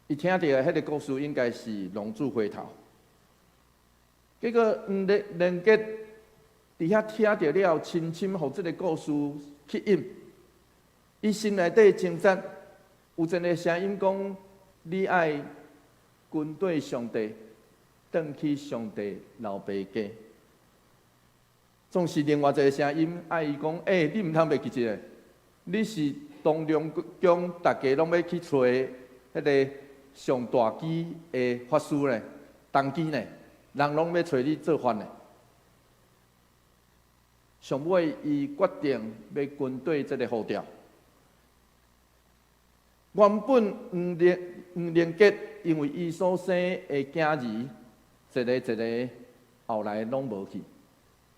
S1: 伊听到迄个故事应该是龙珠回头，结果连结伫遐听到了，深深互即个故事吸引。伊心内底挣扎，有一个声音讲：你爱军队上帝，转去上帝老爸家。总是另外一个声音爱伊讲：你毋通袂记一个，你是东龙宫大家拢要去找迄个。上大机的法师呢，当机呢，人拢要找你做法呢。上尾，伊决定要军队这个号调。原本黄连杰因为伊所生的囝儿，一个后来拢无去，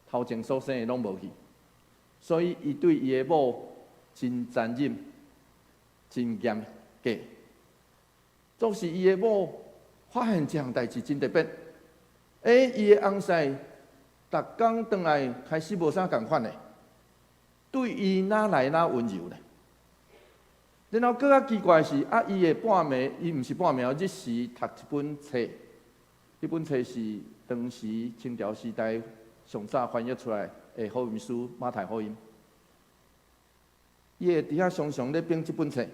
S1: 头前所生的拢无去，所以伊对伊的某真残忍、真严格。总是伊的某发现这项代志真特别，伊的翁婿逐工转来开始无啥共款的，对伊哪来哪温柔咧。然后更较奇怪的是，伊的半暝，伊毋是半暝，日时读一本册，迄本册是当时清朝时代上早翻译出来的福音书《马太福音》。伊会伫遐常常咧编即本册，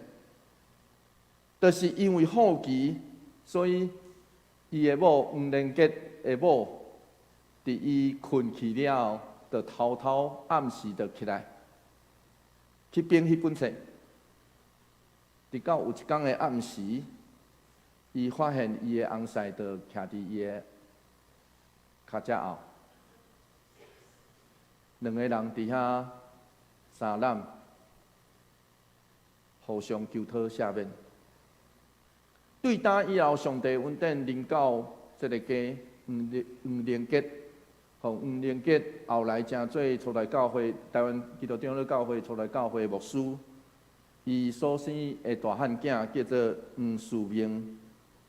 S1: 就是因为好奇，所以伊的某黄连杰的某，伫伊困去了后，就偷偷暗时就起来，去编迄本册。直到有一天的暗时，伊发现伊的翁婿就徛伫伊的脚趾后，两个人伫遐相揽，互相求讨赦免。对打以后，上帝稳定临到这个家黄连杰，和黄连杰后来成做初代教会台湾基督长老教会初代教会牧师。伊所生的大汉囝叫做黄树明，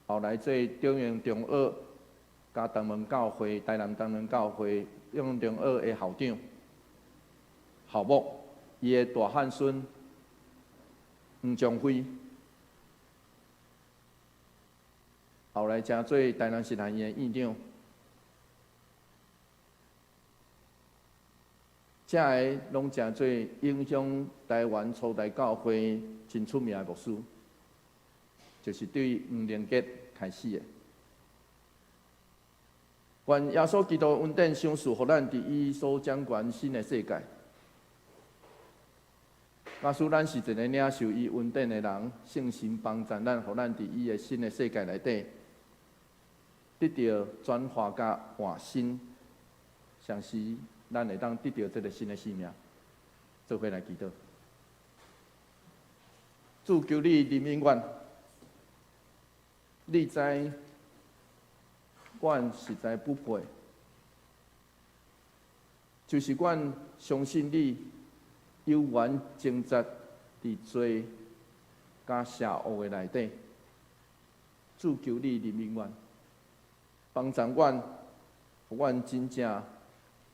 S1: 后来做中央中学、加东门教会、台南东门教会中央中学的校长、校牧。伊的大汉孙黄章辉，后来成做台南实验院的院长。这个拢诚做影响台湾初代教会真出名的牧师，就是对黄连杰开始的。愿耶稣基督恩典赏赐，互咱伫伊所掌管新的世界。假使咱是一个领受伊恩典的人，圣神帮助咱，互咱伫伊的新的世界内底，得到转化甲换新，上时。咱会当得到这个新的生命，做伙来祈祷。主求你怜悯阮，你知阮实在不配，就是阮相信你有缘征战伫罪甲邪恶的内底。主求你怜悯阮，帮助阮，互阮真正。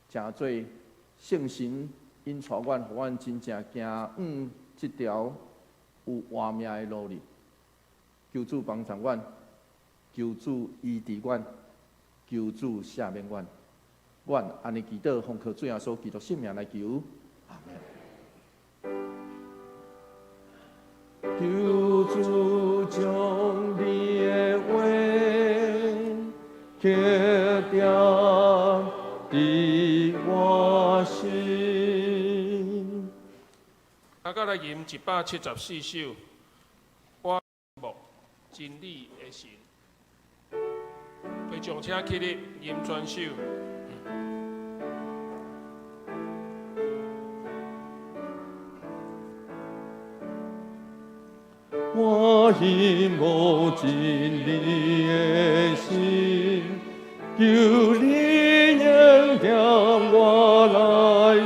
S1: 诚做圣神引带阮，互阮真正行即条有活命的路里。求主帮助阮，求主医治阮，求主赦免阮。阮安尼祈祷，奉靠主耶稣基督圣名来求，阿门。求主将你的话刻掉。伫我心。
S2: 啊，再来吟174首，我目真理的神。会众请起立，吟全首。
S1: 我希望真理的心，求你。让我来，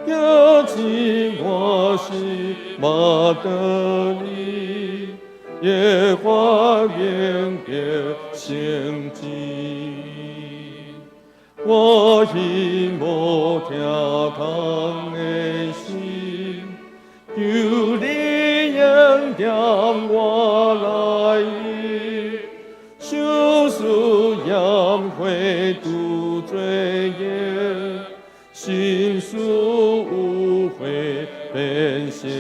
S1: 叫起我心，马得你，耶华明的圣迹。我希望听堂的心，求你让我来。养会度罪业，心事无悔变献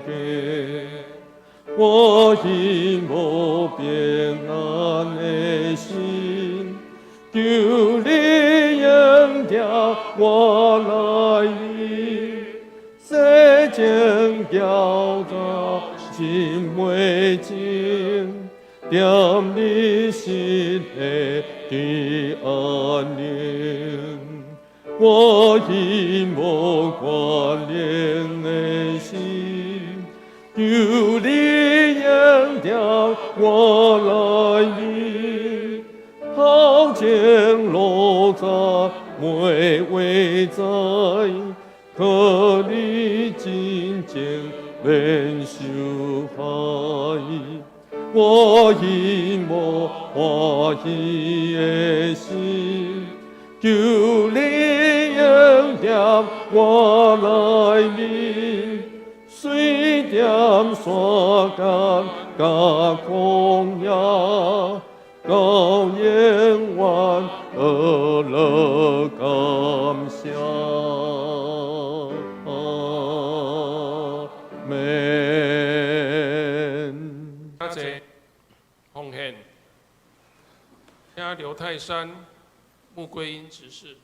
S1: 给。我希望平安的心，求你引导我来。世情叫做真未尽。点你心的安宁，我希望挂念的心，求你引导我来。好情路窄，每位在，可你真正免受害。我希望欢喜的心，求你引导我来临。水点山间甲空野，高烟湾乐乐感谢。
S2: 请刘泰山、穆桂英执事。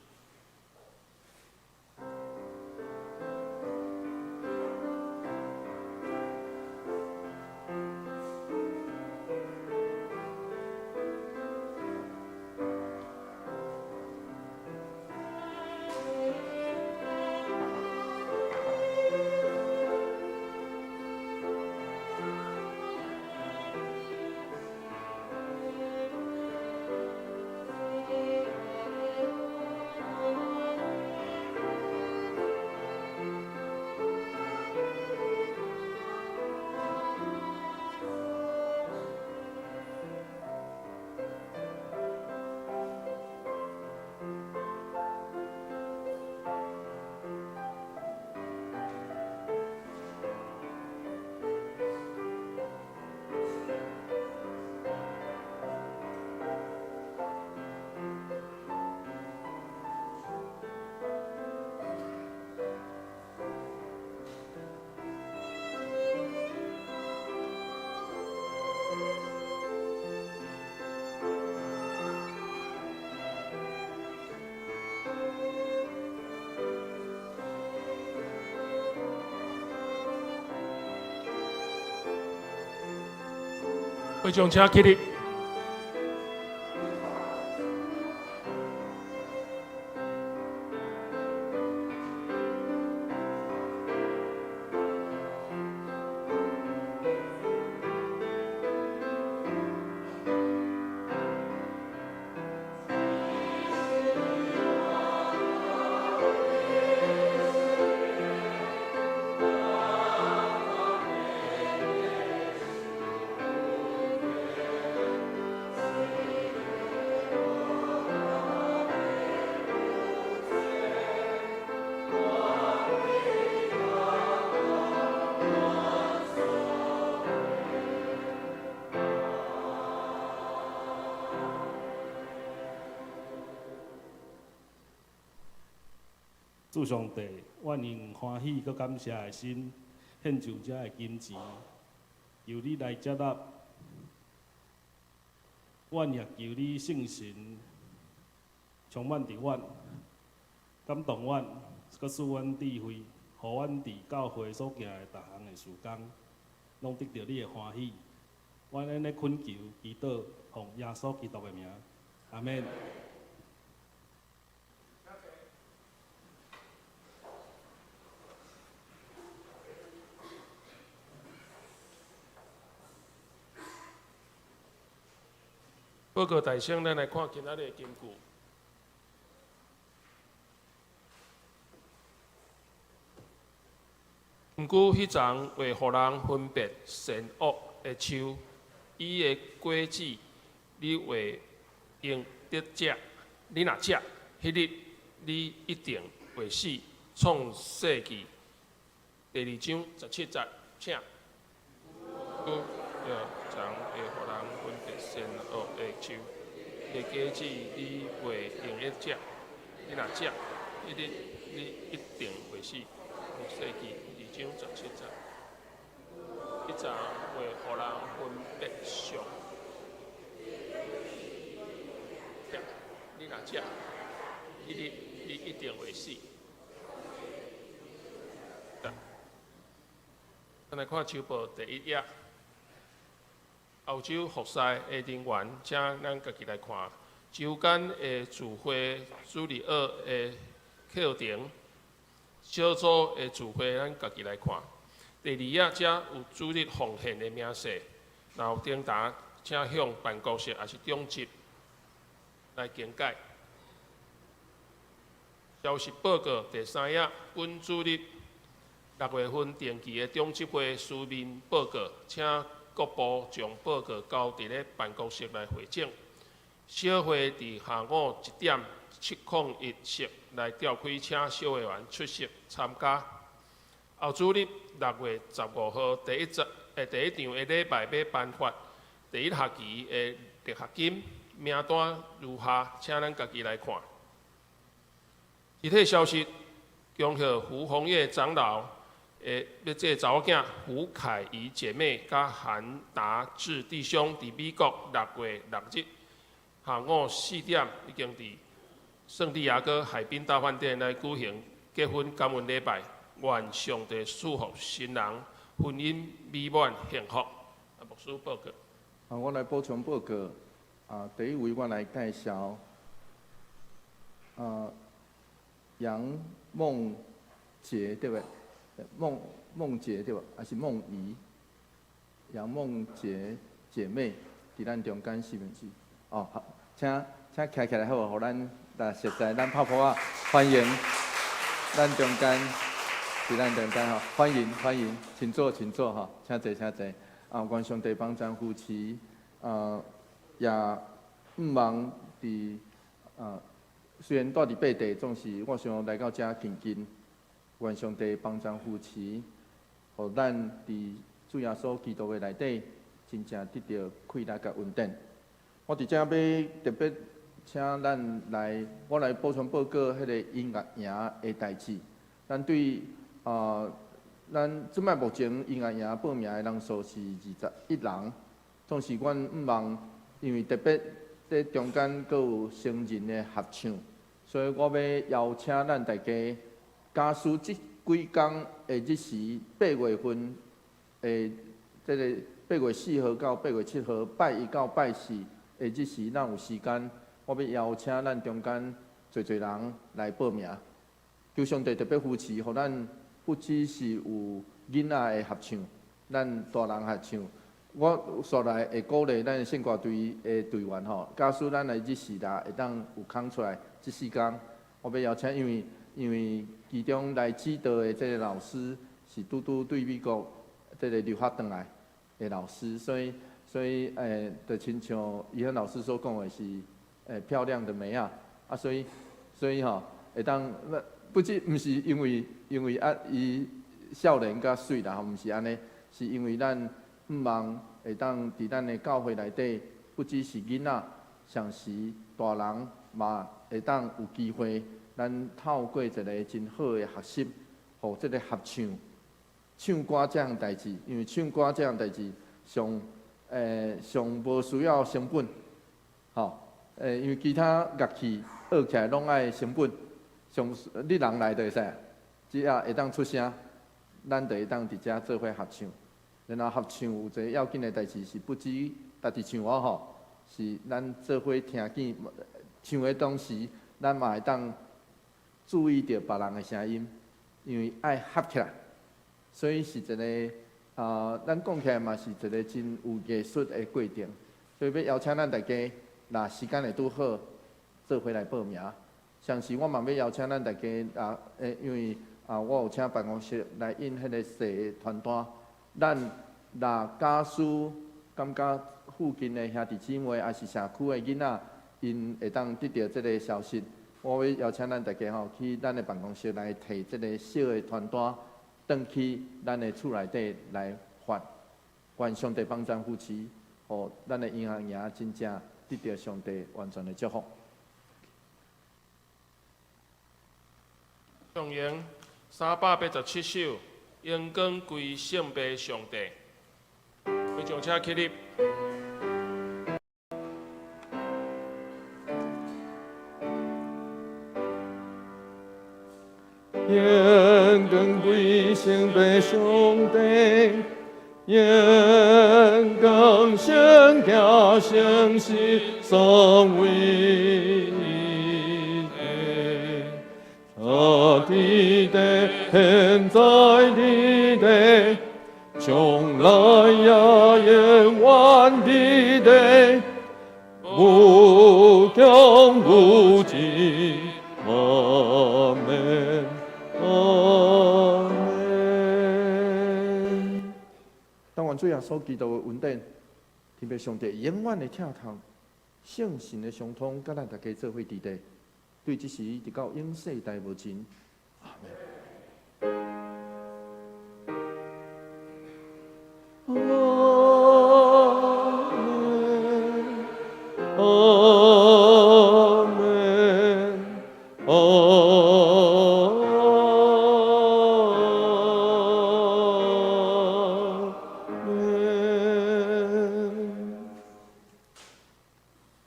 S2: 会长请起立。
S4: 主上帝，阮用欢喜佮感谢的心，献上这的金钱，由你来接纳。阮也求你圣神充满伫阮，感动阮，佮使阮智慧，互阮伫教会所行的逐项的事工，拢得到你的欢喜。阮安尼恳求、祈祷，奉耶稣基督的名，阿免。报告大圣，咱来看今仔日的经句。毋过，迄丛为互人分别善恶的树，伊的果子，你会用得食。你若食，迄日你一定会死。创世纪第2章17节，请。丛会互人分别善恶的树，的果子你会用得食。你若食，迄日你一定会死。创世纪2章17节，迄丛会互人分别上。你若食，迄日你一定会死。咱来看《周报》第1页。澳洲服侍的人员，请咱家己来看。周间的聚会主日学的课程，小组的聚会，咱家己来看。第2页则有主日奉献的名册，然后顶答，请向办公室也是中级来更改。消息报告第3页，本主日6月份定期的中级会书面报告，请各部将报告交伫咧办公室来会诊。小会伫下午1点701室来召开，请小会员出席参加。后主日6月15号第一场的礼拜要颁发第1学期的入学金，名单如下，请咱家己来看。具体消息，恭贺胡红叶长老。要这查某囝胡凯怡姐妹甲韩达志弟兄伫美国6月6日
S2: 下午4点已经伫圣地亚哥海滨大饭店来举行结婚感恩礼拜，愿上帝祝福新人婚姻美满幸福。牧师报告。
S1: 我来补充报告。第一位我来介绍，杨梦洁对不对？梦洁对吧？还是梦怡？杨梦洁姐妹伫咱中间是毋是？哦，好，请徛起来好，互咱来实在，咱拍拍啊，欢迎咱中间，伫咱中间吼，欢迎，请坐哈，请坐。愿上帝帮咱夫妻，也毋忘伫虽然住伫八地，总是我想来到遮近，愿上帝帮咱夫妻，互咱伫主耶稣基督的内底，真正得到快乐甲稳定。我伫遮要特别请咱来，我来补充报告迄个音乐营的代志。咱对咱即摆目前音乐营报名的人数是21人，总是阮毋忘，因为特别在中间阁有成人的合唱，所以我要邀请咱大家加输即几天的日时，8月份的这个8月4号到8月7号，拜1到拜4的日时，咱有时间，我要邀请咱中间侪人来报名，求上帝特别扶持，互咱。不只是有囡仔的合唱，咱大人合唱。我煞来会鼓励咱的圣歌队的队员吼，假使咱的日时啦会当有空出来，即4天，我要邀请，因为其中来指导的这个老师是拄对美国这个留学回来的老师，所以就亲像伊迄老师所讲的是漂亮的美啊，所以吼会当不只毋是因为伊少年甲水啦，毋是安尼，是因为咱毋忘会当伫咱的教会内底，不只是囡仔，上时大人嘛会当有机会，咱透过一个真好的学习，互即个合唱歌这项代志，因为唱歌这项代志上无需要成本，吼，因为其他乐器学起来拢爱成本。你人来就会使，只要会当出声，咱就会当伫遮做伙合唱。然后合唱有一个要紧的代志是，不止家己唱我吼，是咱做伙听见唱的同时，咱嘛会当注意到别人的声音，因为爱合起来，所以是一个咱讲起来嘛是一个真有艺术的过程。所以要邀请咱大家，若时间会拄好，做伙来报名。上时我嘛要邀请咱大家因为我有请办公室来印迄个誓传单，咱若假使感觉附近的兄弟姊妹，还是社区的囡仔，因会当得到这个消息，我要邀请咱大家吼去咱的办公室来摕这个小的传单，转去咱的厝内底来发，愿上帝帮咱夫妻，互咱的银行爷真正得到上帝完全的祝福。
S2: 颂咏387首，荣光归圣父上帝。会将车起立。
S5: 荣光归圣父上帝，荣光圣家圣事颂为。地的，现在的，将来也永远的，无穷无尽。阿门，阿门。
S1: 当愿主耶稣基督的恩典，天父上帝永远的疼痛，圣神的相通，甲咱大家做伙伫地。对即时直到永世代无尽，阿门。
S5: 阿门，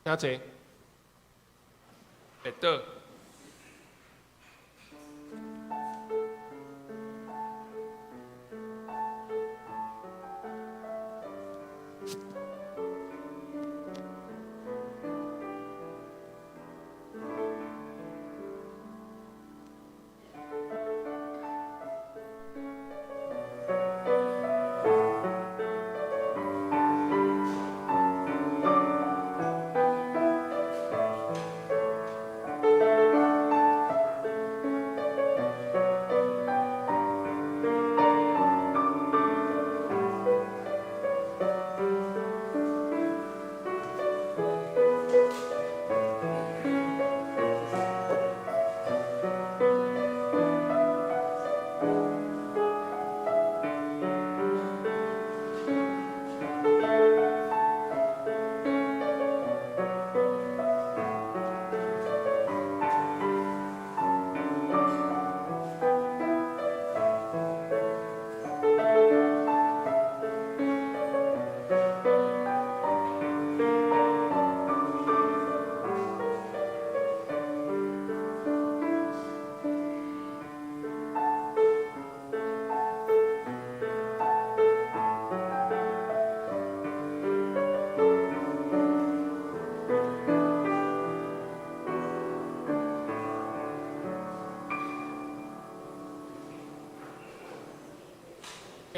S2: 请坐。跌倒。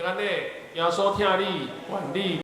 S2: 安尼，耶稣听你，愿你。